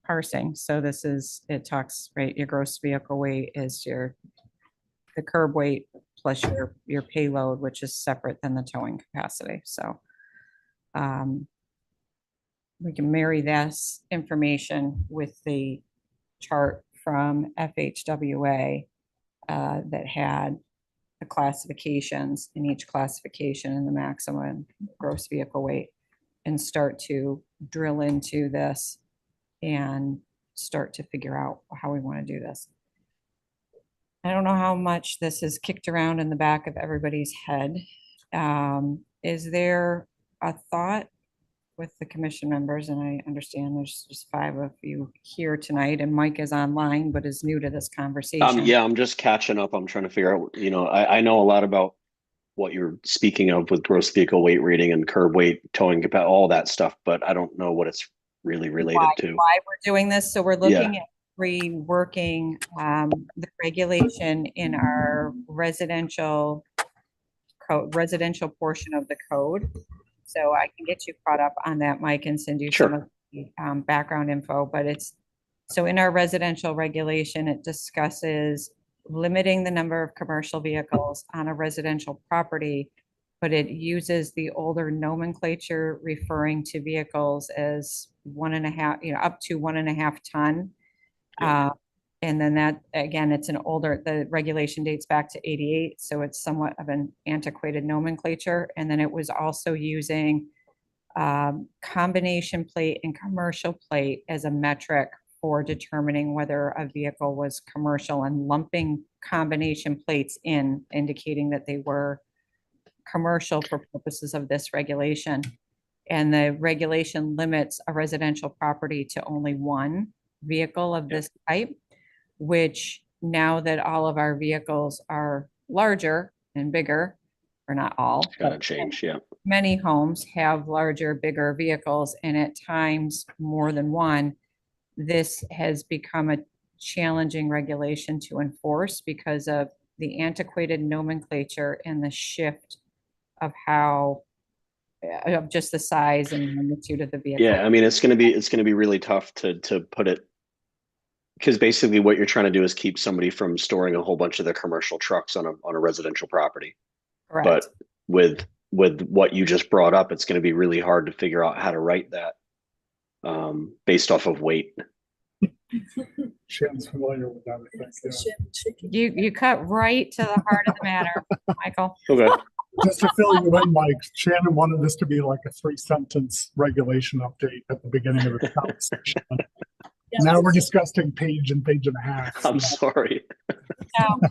Speaker 1: parsing. So this is, it talks, right, your gross vehicle weight is the curb weight plus your payload, which is separate than the towing capacity. So we can marry this information with the chart from FHWA that had the classifications in each classification and the maximum gross vehicle weight, and start to drill into this and start to figure out how we want to do this. I don't know how much this is kicked around in the back of everybody's head. Is there a thought with the commission members? And I understand there's just 5 of you here tonight and Mike is online, but is new to this conversation.
Speaker 9: Yeah, I'm just catching up. I'm trying to figure out, I know a lot about what you're speaking of with gross vehicle weight rating and curb weight, towing capacity, all that stuff, but I don't know what it's really related to.
Speaker 1: Why we're doing this. So we're looking at reworking the regulation in our residential portion of the code. So I can get you caught up on that, Mike, and send you some of the background info, but so in our residential regulation, it discusses limiting the number of commercial vehicles on a residential property, but it uses the older nomenclature referring to vehicles as 1.5, up to 1.5 ton. And then that, again, it's an older, the regulation dates back to 88, so it's somewhat of an antiquated nomenclature. And then it was also using combination plate and commercial plate as a metric for determining whether a vehicle was commercial and lumping combination plates in, indicating that they were commercial for purposes of this regulation. And the regulation limits a residential property to only one vehicle of this type, which now that all of our vehicles are larger and bigger, or not all,
Speaker 9: Gotta change, yeah.
Speaker 1: many homes have larger, bigger vehicles, and at times more than one. This has become a challenging regulation to enforce because of the antiquated nomenclature and the shift of how, of just the size and magnitude of the vehicle.
Speaker 9: Yeah, I mean, it's gonna be really tough to put it, because basically what you're trying to do is keep somebody from storing a whole bunch of their commercial trucks on a residential property.
Speaker 1: Correct.
Speaker 9: But with what you just brought up, it's going to be really hard to figure out how to write that based off of weight.
Speaker 2: Shannon's familiar with that, I think. Yeah.
Speaker 1: You cut right to the heart of the matter, Michael.
Speaker 9: Okay.
Speaker 2: Just to fill you in, Mike, Shannon wanted this to be like a 3-sentence regulation update at the beginning of the conversation. Now we're discussing page and a half.
Speaker 9: I'm sorry.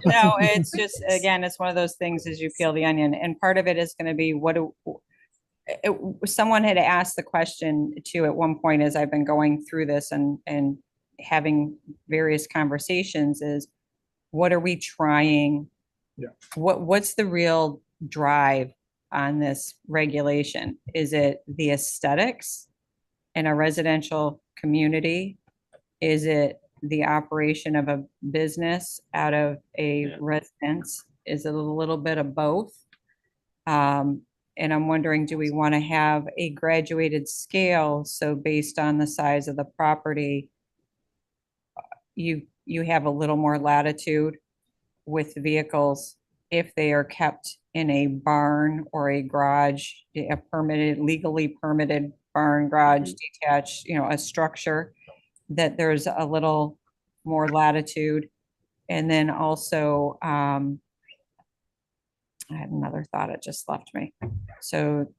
Speaker 1: No, it's just, again, it's one of those things as you peel the onion, and part of it is going to be someone had asked the question too at one point as I've been going through this and having various conversations is, what are we trying?
Speaker 2: Yeah.
Speaker 1: What's the real drive on this regulation? Is it the aesthetics in a residential community? Is it the operation of a business out of a residence? Is it a little bit of both? And I'm wondering, do we want to have a graduated scale? So based on the size of the property, you have a little more latitude with vehicles if they are kept in a barn or a garage, a legally permitted barn, garage, detached, a structure, that there's a little more latitude. And then also, I had another thought, it just left me. So,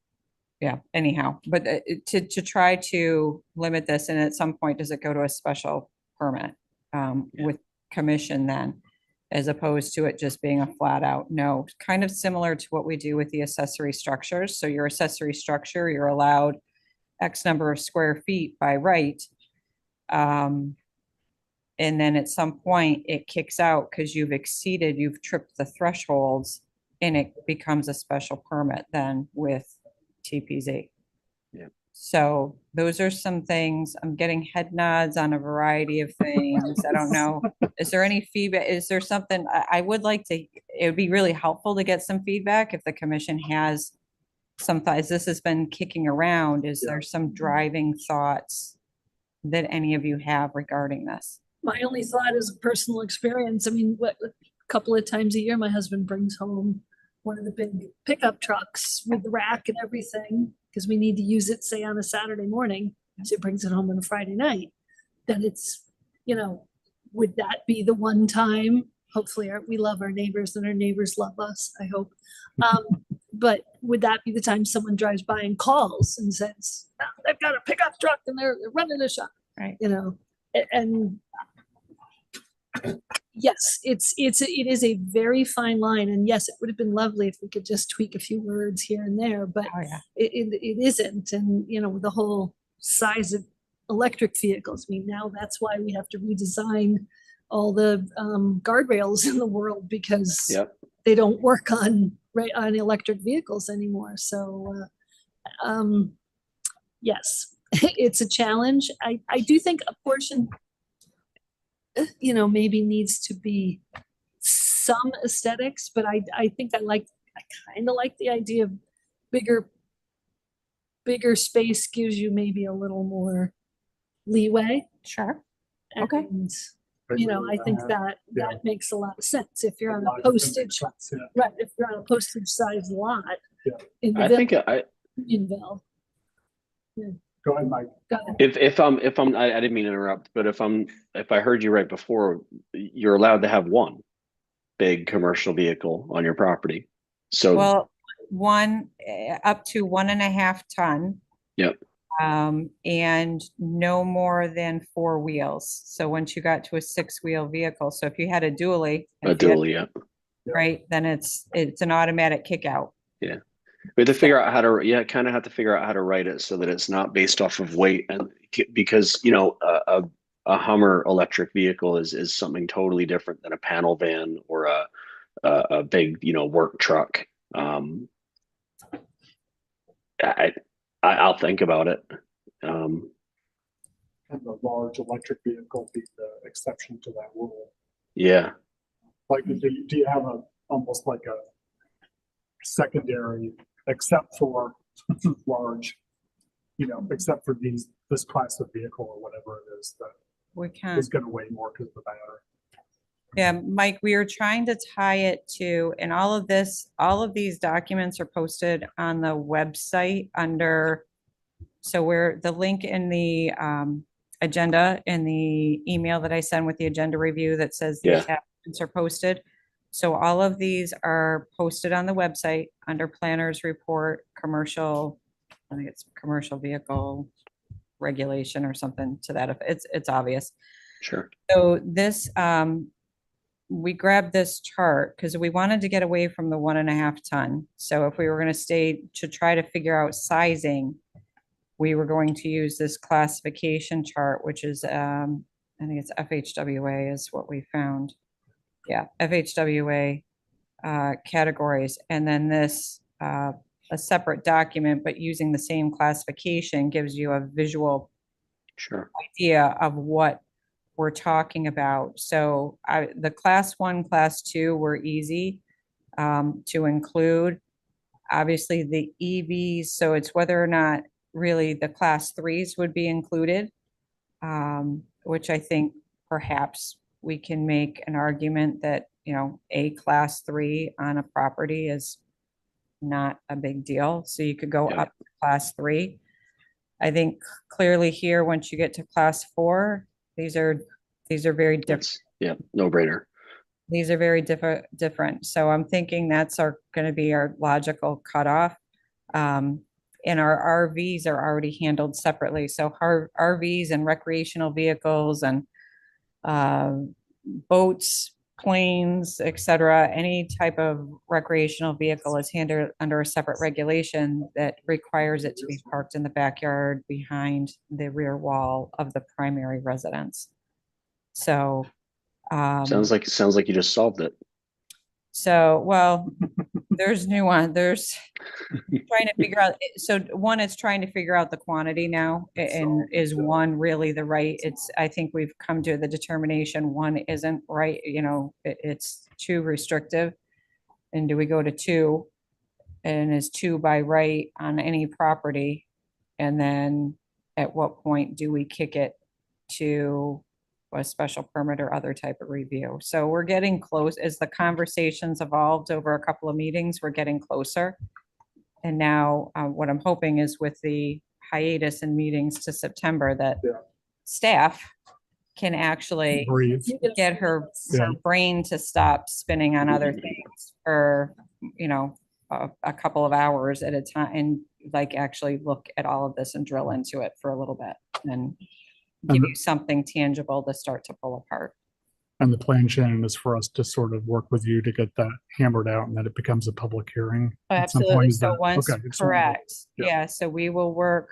Speaker 1: yeah, anyhow, but to try to limit this, and at some point, does it go to a special permit with commission then, as opposed to it just being a flat out no? Kind of similar to what we do with the accessory structures. So your accessory structure, you're allowed X number of square feet by right. And then at some point it kicks out because you've tripped the thresholds, and it becomes a special permit then with TPZ.
Speaker 9: Yeah.
Speaker 1: So those are some things. I'm getting head nods on a variety of things. I don't know. Is there any feedback? Is there something I would like to, it would be really helpful to get some feedback if the commission has some thoughts. This has been kicking around. Is there some driving thoughts that any of you have regarding this?
Speaker 3: My only thought is a personal experience. I mean, a couple of times a year, my husband brings home one of the big pickup trucks with the rack and everything, because we need to use it, say, on a Saturday morning. So he brings it home on a Friday night. Then it's, would that be the one time? Hopefully we love our neighbors and our neighbors love us, I hope. But would that be the time someone drives by and calls and says, oh, they've got a pickup truck and they're running the shop,
Speaker 1: Right.
Speaker 3: And yes, it is a very fine line. And yes, it would have been lovely if we could just tweak a few words here and there, but
Speaker 1: Oh, yeah.
Speaker 3: it isn't. And, the whole size of electric vehicles, I mean, now that's why we have to redesign all the guardrails in the world, because they don't work on electric vehicles anymore. So, yes, it's a challenge. I do think a portion, maybe needs to be some aesthetics, but I think I kind of like the idea of bigger space gives you maybe a little more leeway.
Speaker 1: Sure. Okay.
Speaker 3: And You know, I think that
Speaker 2: Yeah.
Speaker 3: that makes a lot of sense. If you're on
Speaker 2: lot
Speaker 3: a
Speaker 2: of different
Speaker 3: postage,
Speaker 2: sense, yeah.
Speaker 3: right, if you're on a postage size lot
Speaker 2: Yeah.
Speaker 3: in the
Speaker 9: I think
Speaker 3: Unionville.
Speaker 2: Go ahead, Mike.
Speaker 3: Go ahead.
Speaker 9: if I didn't mean to interrupt, but if I heard you right before, you're allowed to have one big commercial vehicle on your property. So,
Speaker 1: Well, one, up to 1.5 ton.
Speaker 9: yep,
Speaker 1: And no more than 4 wheels. So once you got to a 6-wheel vehicle, so if you had a dually.
Speaker 9: a
Speaker 1: if you had-
Speaker 9: dually, yeah.
Speaker 1: Right, then it's an automatic kick out.
Speaker 9: We have to figure out how to, kind of have to figure out how to write it so that it's not based off of weight, and because a Hummer electric vehicle is something totally different than a panel van or a big work truck. I'll think about it.
Speaker 2: And the large electric vehicle be the exception to that rule.
Speaker 9: Yeah,
Speaker 2: Like, do you have almost like a secondary, except for large, except for this class of vehicle or whatever it is that
Speaker 1: We can.
Speaker 2: is gonna weigh more because of the battery.
Speaker 1: Yeah, Mike, we are trying to tie it to, and all of these documents are posted on the website under, so where the link in the agenda, in the email that I send with the agenda review that says these
Speaker 9: Yeah.
Speaker 1: documents are posted. So all of these are posted on the website under planners report, commercial, I think it's commercial vehicle regulation or something to that. It's obvious.
Speaker 9: sure.
Speaker 1: So this, we grabbed this chart because we wanted to get away from the 1.5 ton. So if we were going to try to figure out sizing, we were going to use this classification chart, which is, I think it's FHWA is what we found. Yeah, FHWA categories. And then this, a separate document, but using the same classification gives you a visual
Speaker 9: Sure.
Speaker 1: idea of what we're talking about. So the class 1, class 2 were easy to include. Obviously the EVs, so it's whether or not really the class 3s would be included, which I think perhaps we can make an argument that, a class 3 on a property is not a big deal. So you could go
Speaker 9: Yeah.
Speaker 1: up to class 3. I think clearly here, once you get to class 4, these are very different.
Speaker 9: That's, no brainer.
Speaker 1: These are very different. So I'm thinking that's going to be our logical cutoff. And our RVs are already handled separately. So our RVs and recreational vehicles and boats, planes, et cetera, any type of recreational vehicle is handled under a separate regulation that requires it to be parked in the backyard behind the rear wall of the primary residence. So,
Speaker 9: Sounds like you just solved it.
Speaker 1: so, well, there's nuance, there's trying to figure out, so one is trying to figure out the quantity now, and is one really the right, I think we've come to the determination one isn't right, it's too restrictive. And do we go to 2? And is 2 by right on any property? And then at what point do we kick it to a special permit or other type of review? So we're getting close. As the conversations evolved over a couple of meetings, we're getting closer. And now what I'm hoping is with the hiatus in meetings to September, that
Speaker 2: Yeah.
Speaker 1: staff can actually
Speaker 2: Breathe.
Speaker 1: get her
Speaker 2: Yeah.
Speaker 1: brain to stop spinning on other things for, a couple of hours at a time, and actually look at all of this and drill into it for a little bit and give you something tangible to start to pull apart.
Speaker 2: And the plan, Shannon, is for us to sort of work with you to get that hammered out and that it becomes a public hearing. at some point.
Speaker 1: Absolutely.
Speaker 2: Is
Speaker 1: So
Speaker 2: that-
Speaker 1: once,
Speaker 2: okay, just wanted to-
Speaker 1: correct.
Speaker 2: yeah.
Speaker 1: Yeah, so we will work,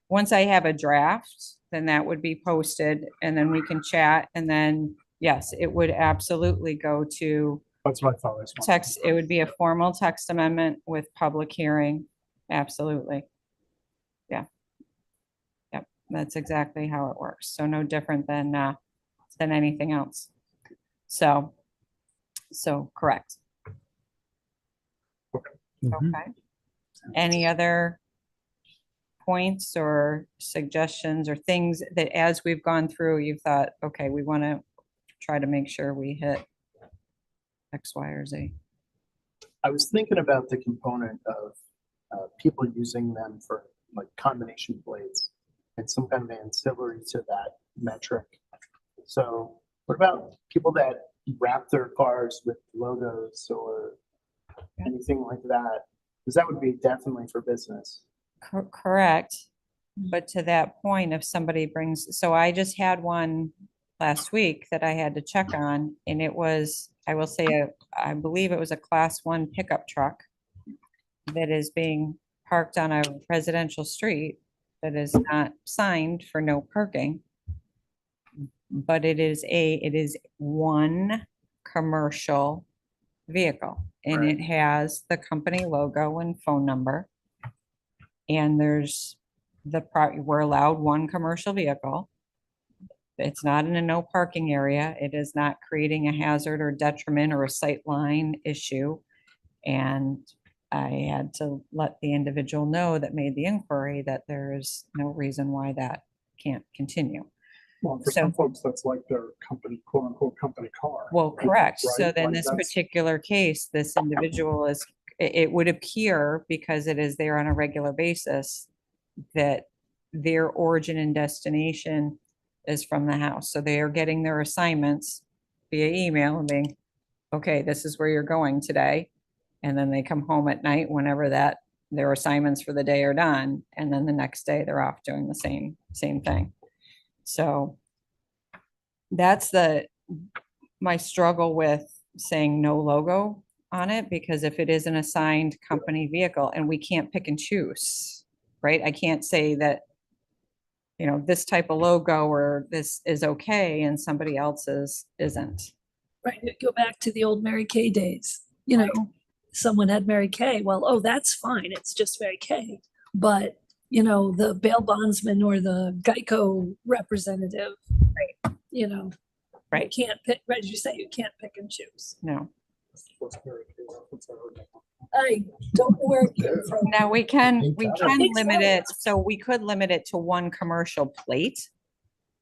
Speaker 1: once I have a draft, then that would be posted and then we can chat. And then, yes, it would absolutely go to
Speaker 2: That's what I thought. I just wanted-
Speaker 1: text. It would be a formal text amendment with public hearing. Absolutely. Yeah. Yep, that's exactly how it works. So no different than anything else. So correct.
Speaker 7: Mhm.
Speaker 1: Okay. Any other points or suggestions or things that as we've gone through, you've thought, okay, we want to try to make sure we hit X, Y, or Z.
Speaker 5: I was thinking about the component of people using them for like combination blades and some kind of ancillary to that metric. So what about people that wrap their cars with logos or anything like that? Because that would be definitely for business.
Speaker 1: Correct. But to that point, if somebody brings, so I just had one last week that I had to check on, and it was, I will say, I believe it was a class 1 pickup truck that is being parked on a residential street that is not signed for no parking. But it is one commercial vehicle, and it has the company logo and phone number. And there's we're allowed one commercial vehicle. It's not in a no parking area. It is not creating a hazard or detriment or a sight line issue. And I had to let the individual know that made the inquiry that there is no reason why that can't continue.
Speaker 2: Well, for some folks, that's like their company, quote unquote, company car.
Speaker 1: Well, correct. So
Speaker 2: Right?
Speaker 1: then
Speaker 2: Like
Speaker 1: this
Speaker 2: that's-
Speaker 1: particular case, this individual is, it would appear because it is there on a regular basis that their origin and destination is from the house. So they are getting their assignments via email and being, okay, this is where you're going today. And then they come home at night whenever their assignments for the day are done. And then the next day they're off doing the same thing. So that's my struggle with saying no logo on it, because if it is an assigned company vehicle and we can't pick and choose, right? I can't say that, this type of logo or this is okay and somebody else's isn't.
Speaker 3: Right, go back to the old Mary Kay days, someone had Mary Kay, well, oh, that's fine, it's just Mary Kay. But, the bail bondsman or the Geico representative, right, you
Speaker 1: Right.
Speaker 3: can't pick, right, as you say, you can't pick and choose.
Speaker 1: No.
Speaker 2: What's Mary Kay reference? I heard that one.
Speaker 3: I don't know where it came from.
Speaker 1: Now we can
Speaker 3: think
Speaker 1: limit
Speaker 3: so.
Speaker 1: it, so we could limit it to one commercial plate,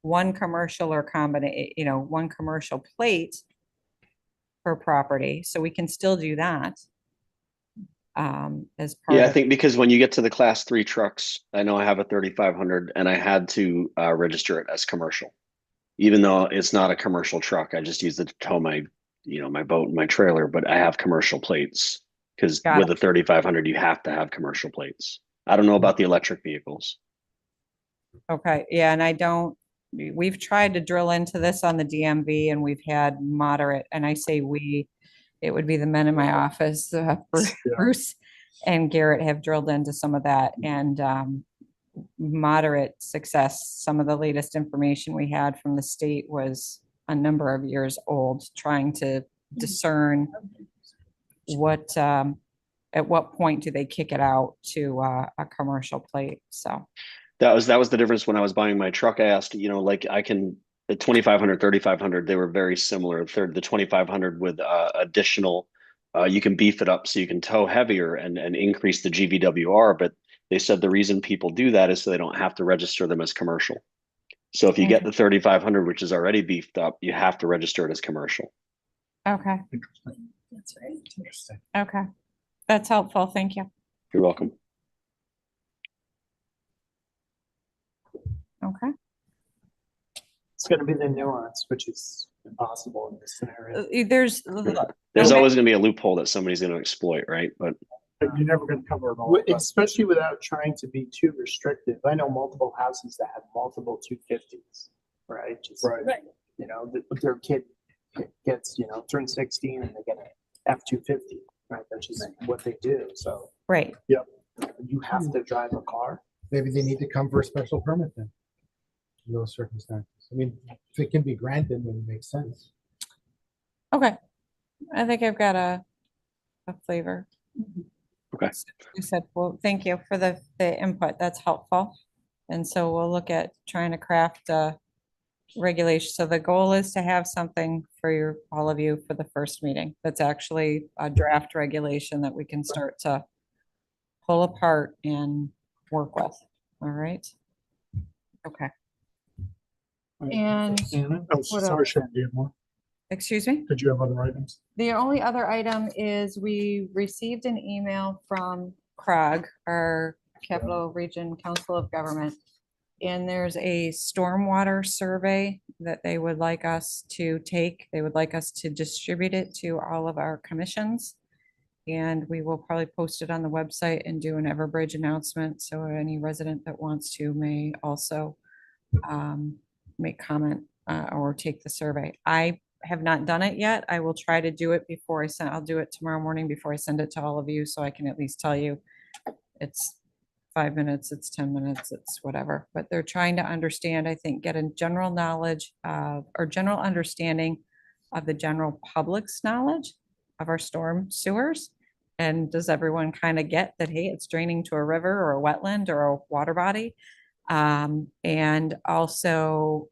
Speaker 1: one commercial or one commercial plate per property, so we can still do that. As part
Speaker 9: Yeah, I
Speaker 1: of,
Speaker 9: think because when you get to the class 3 trucks, I know I have a 3500 and I had to register it as commercial. Even though it's not a commercial truck, I just use it to tow my, my boat and my trailer, but I have commercial plates. Because
Speaker 1: Got
Speaker 9: with a 3500, you have to have commercial plates. I don't know about the electric vehicles.
Speaker 1: okay, yeah, and we've tried to drill into this on the DMV and we've had moderate, and I say it would be the men in my office, Bruce and Garrett have drilled into some of that, and moderate success. Some of the latest information we had from the state was a number of years old, trying to discern at what point do they kick it out to a commercial plate. So
Speaker 9: That was the difference when I was buying my truck. I asked, like the 2500, 3500, they were very similar. The 2500 with additional, you can beef it up so you can tow heavier and increase the GVWR. But they said the reason people do that is so they don't have to register them as commercial. So if you get the 3500, which is already beefed up, you have to register it as commercial.
Speaker 1: okay,
Speaker 3: That's right.
Speaker 2: Interesting.
Speaker 1: okay, that's helpful. Thank you.
Speaker 9: You're welcome.
Speaker 1: Okay.
Speaker 5: It's gonna be the nuance, which is impossible in this scenario.
Speaker 1: There's
Speaker 9: There's
Speaker 1: Okay.
Speaker 9: always going to be a loophole that somebody's going to exploit, right? But
Speaker 2: But you're never gonna cover it all.
Speaker 5: Especially without trying to be too restrictive. I know multiple houses that have multiple 250s, right? Just,
Speaker 2: Right.
Speaker 3: Right.
Speaker 5: their kid gets, turns 16 and they get an F-250, right? That's just what they do. So
Speaker 1: right.
Speaker 5: you have to drive a car.
Speaker 7: Maybe they need to come for a special permit then. In those circumstances. I mean, if it can be granted, then it makes sense.
Speaker 1: Okay. I think I've got a flavor.
Speaker 9: Okay.
Speaker 1: You said, well, thank you for the input. That's helpful. And so we'll look at trying to craft a regulation. So the goal is to have something for all of you for the first meeting. That's actually a draft regulation that we can start to pull apart and work with. All right. Okay. And
Speaker 2: Oh,
Speaker 1: what
Speaker 2: sorry,
Speaker 1: else?
Speaker 2: Sharon, do you have more?
Speaker 1: Excuse me?
Speaker 2: Did you have other items?
Speaker 1: The only other item is we received an email from CROG, our Capital Region Council of Government. And there's a stormwater survey that they would like us to take. They would like us to distribute it to all of our commissions. And we will probably post it on the website and do an Everbridge announcement. So any resident that wants to may also make comment or take the survey. I have not done it yet. I will try to do it before I'll do it tomorrow morning before I send it to all of you, so I can at least tell you it's 5 minutes, it's 10 minutes, it's whatever. But they're trying to understand, I think, get a general knowledge or general understanding of the general public's knowledge of our storm sewers. And does everyone kind of get that, hey, it's draining to a river or a wetland or a water body? And also,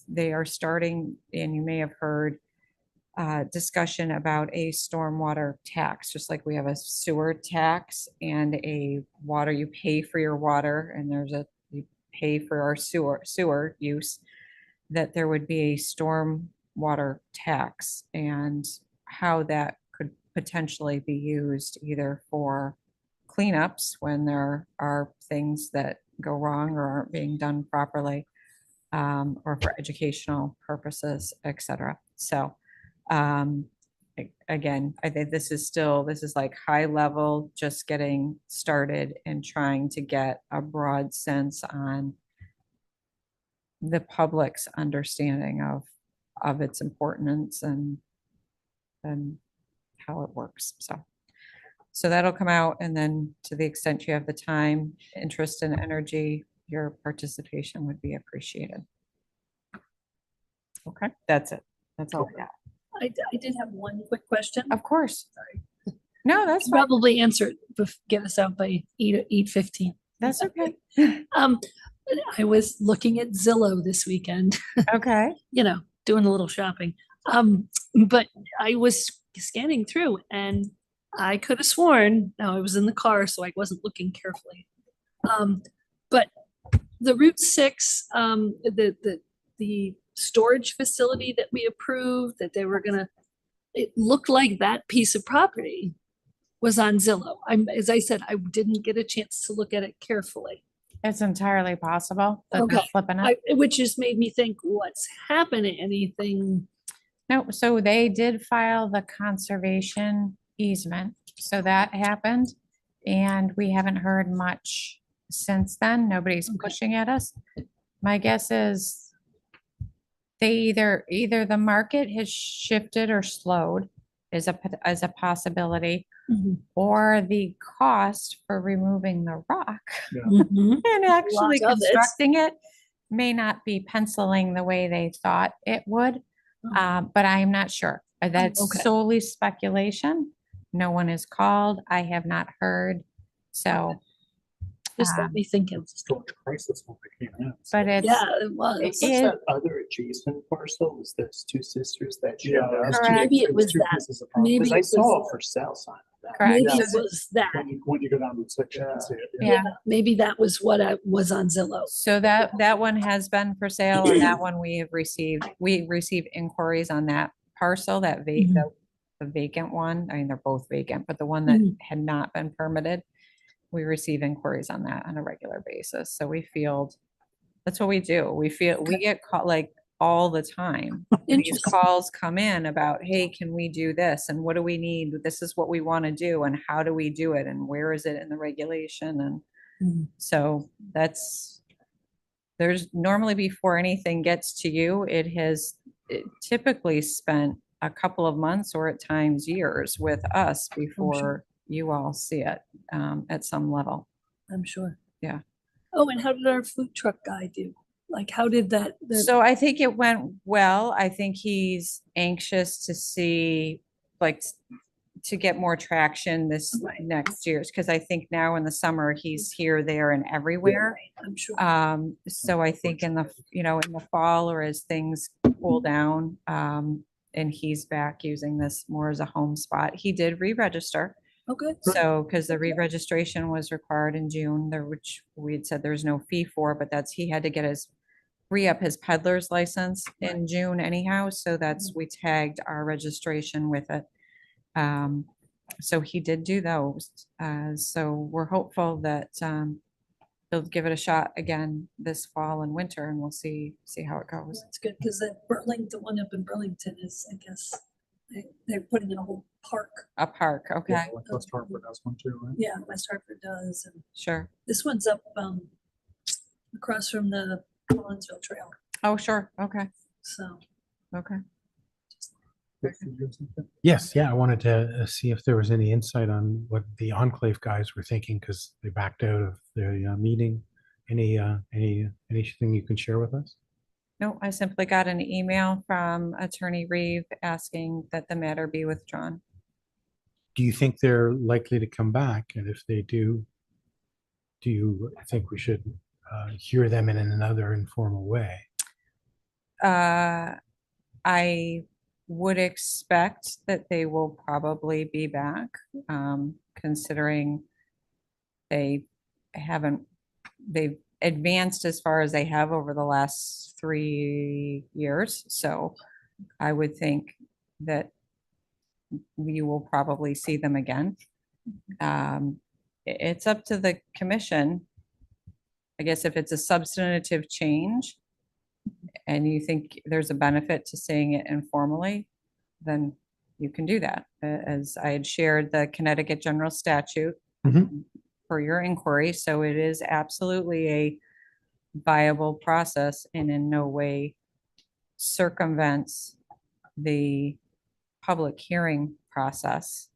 Speaker 1: they are starting, and you may have heard, discussion about a stormwater tax, just like we have a sewer tax and a water, you pay for your water, and you pay for our sewer use, that there would be a stormwater tax, and how that could potentially be used either for cleanups when there are things that go wrong or aren't being done properly, or for educational purposes, et cetera. So, again, I think this is like high level, just getting started and trying to get a broad sense on the public's understanding of its importance and how it works. So that'll come out, and then to the extent you have the time, interest and energy, your participation would be appreciated. Okay, that's it. That's all I got.
Speaker 3: I did have one quick question.
Speaker 1: Of course. No, that's fine.
Speaker 3: Probably answer it, get us out by 8:15.
Speaker 1: That's okay.
Speaker 3: I was looking at Zillow this weekend,
Speaker 1: Okay.
Speaker 3: doing a little shopping. But I was scanning through and I could have sworn, now I was in the car, so I wasn't looking carefully. But the Route 6, the storage facility that we approved, that they were gonna, it looked like that piece of property was on Zillow. As I said, I didn't get a chance to look at it carefully.
Speaker 1: It's entirely possible that they're
Speaker 3: Okay.
Speaker 1: flipping it.
Speaker 3: Which just made me think, what's happening? Anything?
Speaker 1: No, so they did file the conservation easement, so that happened. And we haven't heard much since then. Nobody's
Speaker 3: Okay.
Speaker 1: pushing at us. My guess is they either the market has shifted or slowed as a possibility, or the cost for removing the rock
Speaker 3: Mhm.
Speaker 1: and actually
Speaker 3: Lot of it.
Speaker 1: constructing it may not be penciling the way they thought it would. But I am not sure. That's
Speaker 3: Okay.
Speaker 1: solely speculation. No one is called. I have not heard. So,
Speaker 3: Just got me thinking.
Speaker 2: Storage crisis when they came in.
Speaker 1: but it's,
Speaker 3: Yeah, it was.
Speaker 1: it
Speaker 5: What's
Speaker 1: is,
Speaker 5: that other adjacent parcel? Was those two sisters that showed
Speaker 2: Yeah,
Speaker 5: up?
Speaker 2: there's
Speaker 1: Correct.
Speaker 3: Maybe it
Speaker 2: there's
Speaker 3: was
Speaker 2: two
Speaker 3: that.
Speaker 2: pieces of property.
Speaker 3: Maybe
Speaker 5: Because I
Speaker 3: it
Speaker 5: saw
Speaker 3: was-
Speaker 5: a for sale sign of that.
Speaker 1: Correct.
Speaker 3: Maybe
Speaker 2: Yeah.
Speaker 3: it was that.
Speaker 2: When you go down Route 6, you can see it.
Speaker 1: yeah.
Speaker 3: Maybe that was what I was on Zillow.
Speaker 1: So that one has been for sale, and that one we received inquiries on that parcel, that
Speaker 3: Mhm.
Speaker 1: the vacant one. I mean, they're both vacant, but the one that
Speaker 3: Mhm.
Speaker 1: had not been permitted, we receive inquiries on that on a regular basis. So we field, that's what we do. We get caught like all the time. These
Speaker 3: Interesting.
Speaker 1: calls come in about, hey, can we do this? And what do we need? This is what we want to do. And how do we do it? And where is it in the regulation? And
Speaker 3: Mhm.
Speaker 1: so there's normally, before anything gets to you, it typically spent a couple of months or at times years with us before you all see it at some level.
Speaker 3: I'm sure.
Speaker 1: Yeah.
Speaker 3: Oh, and how did our food truck guy do? Like, how did that?
Speaker 1: So I think it went well. I think he's anxious to see, like, to get more traction this next year's, because I think now in the summer, he's here, there, and everywhere.
Speaker 3: I'm sure.
Speaker 1: So I think in the fall, or as things cool down, and he's back using this more as a home spot, he did re-register.
Speaker 3: Okay.
Speaker 1: So, because the re-registration was required in June, which we had said there's no fee for, but he had to get his re-up his peddler's license in June anyhow, so that's, we tagged our registration with it. So he did do those. So we're hopeful that he'll give it a shot again this fall and winter, and we'll see how it goes.
Speaker 3: It's good because the Burlington, the one up in Burlington is, I guess, they're putting in a whole park.
Speaker 1: A park, okay,
Speaker 2: Yeah, like West Hartford has one too, right?
Speaker 3: Yeah, West Hartford does. And
Speaker 1: sure.
Speaker 3: this one's up across from the Collinsville Trail.
Speaker 1: Oh, sure, okay,
Speaker 3: So
Speaker 1: okay.
Speaker 7: Yes, yeah, I wanted to see if there was any insight on what the Enclave guys were thinking because they backed out of the meeting. Anything you can share with us?
Speaker 1: No, I simply got an email from Attorney Reeve asking that the matter be withdrawn.
Speaker 7: Do you think they're likely to come back? And if they do you think we should hear them in another informal way?
Speaker 1: I would expect that they will probably be back, considering they've advanced as far as they have over the last 3 years. So I would think that we will probably see them again. It's up to the commission. I guess if it's a substantive change and you think there's a benefit to saying it informally, then you can do that. As I had shared the Connecticut General Statute
Speaker 7: Mhm.
Speaker 1: for your inquiry, so it is absolutely a viable process and in no way circumvents the public hearing process,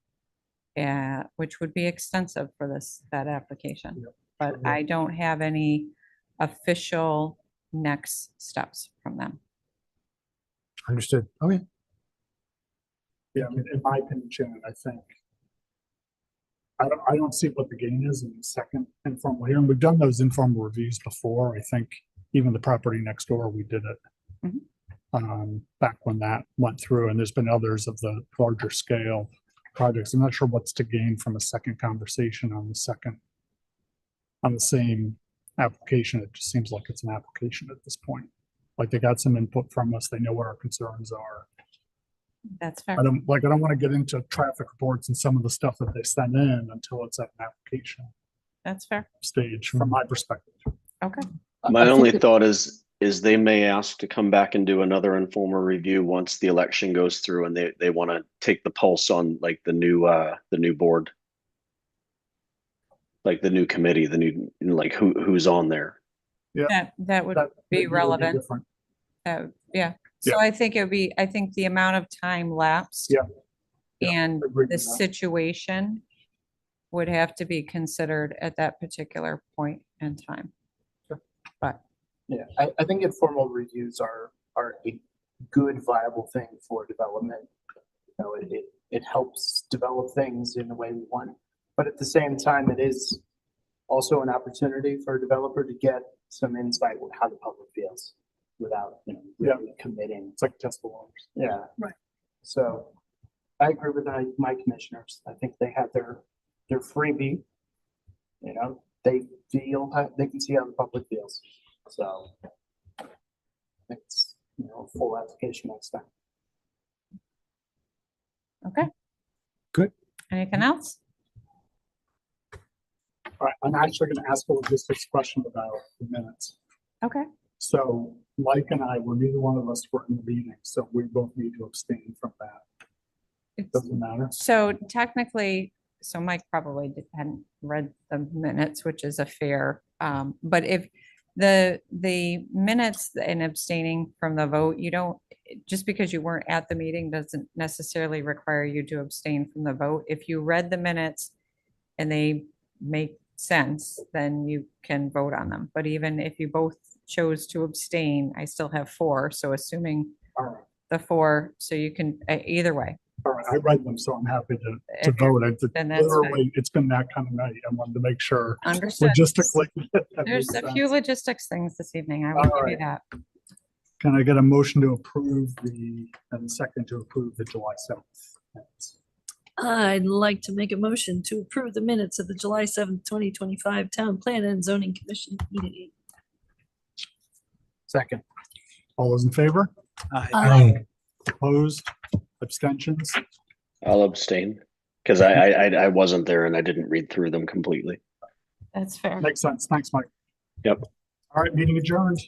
Speaker 1: which would be extensive for that application. But I don't have any official next steps from them.
Speaker 7: Understood. Okay.
Speaker 2: Yeah, I mean, in my opinion, Shannon, I think I don't see what the gain is in the second informal hearing. We've done those informal reviews before. I think even the property next door, we did it. Back when that went through, and there's been others of the larger scale projects. I'm not sure what's to gain from a second conversation on the same application. It just seems like it's an application at this point. Like they got some input from us. They know what our concerns are.
Speaker 1: That's fair.
Speaker 2: I don't want to get into traffic reports and some of the stuff that they send in until it's at an application
Speaker 1: That's fair.
Speaker 2: stage from my perspective.
Speaker 1: Okay.
Speaker 9: My only thought is they may ask to come back and do another informal review once the election goes through and they want to take the pulse on like the new board. Like the new committee, like who's on there.
Speaker 2: Yeah.
Speaker 1: That would
Speaker 2: That
Speaker 1: be
Speaker 2: maybe would
Speaker 1: relevant.
Speaker 2: different.
Speaker 1: Yeah. So I think I think the amount of time lapsed.
Speaker 2: Yeah. Yeah,
Speaker 1: And
Speaker 2: I agree
Speaker 1: the
Speaker 2: with that.
Speaker 1: situation would have to be considered at that particular point in time. But
Speaker 5: Yeah, I think informal reviews are a good viable thing for development. You know, it helps develop things in the way we want. But at the same time, it is also an opportunity for a developer to get some insight with how the public feels without, really committing.
Speaker 2: It's like test the waters.
Speaker 5: Yeah.
Speaker 3: Right.
Speaker 5: So I agree with my commissioners. I think they have their freebie. They can see how the public feels. So it's, full application next time.
Speaker 1: okay.
Speaker 7: Good.
Speaker 1: Anything else?
Speaker 2: All right, I'm actually going to ask a logistics question about the minutes.
Speaker 1: Okay.
Speaker 2: So Mike and I, neither one of us were in the meeting, so we both need to abstain from that.
Speaker 1: It's-
Speaker 2: Doesn't matter.
Speaker 1: So technically, so Mike probably hadn't read the minutes, which is a fair, but if the minutes and abstaining from the vote, you don't, just because you weren't at the meeting doesn't necessarily require you to abstain from the vote. If you read the minutes and they make sense, then you can vote on them. But even if you both chose to abstain, I still have 4. So assuming
Speaker 2: All right.
Speaker 1: the 4, so you can, either way.
Speaker 2: All right, I read them, so I'm happy to
Speaker 1: If
Speaker 2: vote.
Speaker 1: then that's fine.
Speaker 2: Literally, it's been that kind of night. I wanted to make sure
Speaker 1: Understood.
Speaker 2: logistically. that
Speaker 1: There's
Speaker 2: makes
Speaker 1: a few
Speaker 2: sense.
Speaker 1: logistics things this evening. I will
Speaker 2: All
Speaker 1: give you
Speaker 2: right.
Speaker 1: that.
Speaker 2: Can I get a motion to approve and second to approve the July 7th? minutes?
Speaker 3: I'd like to make a motion to approve the minutes of the July 7th, 2025 Town Plan and Zoning Commission meeting.
Speaker 5: Second.
Speaker 2: All those in favor?
Speaker 3: Aye.
Speaker 2: Opposed? Abstentions?
Speaker 9: I'll abstain because I wasn't there and I didn't read through them completely.
Speaker 1: That's fair.
Speaker 2: Makes sense. Thanks, Mike.
Speaker 9: Yep.
Speaker 2: All right, meeting adjourned.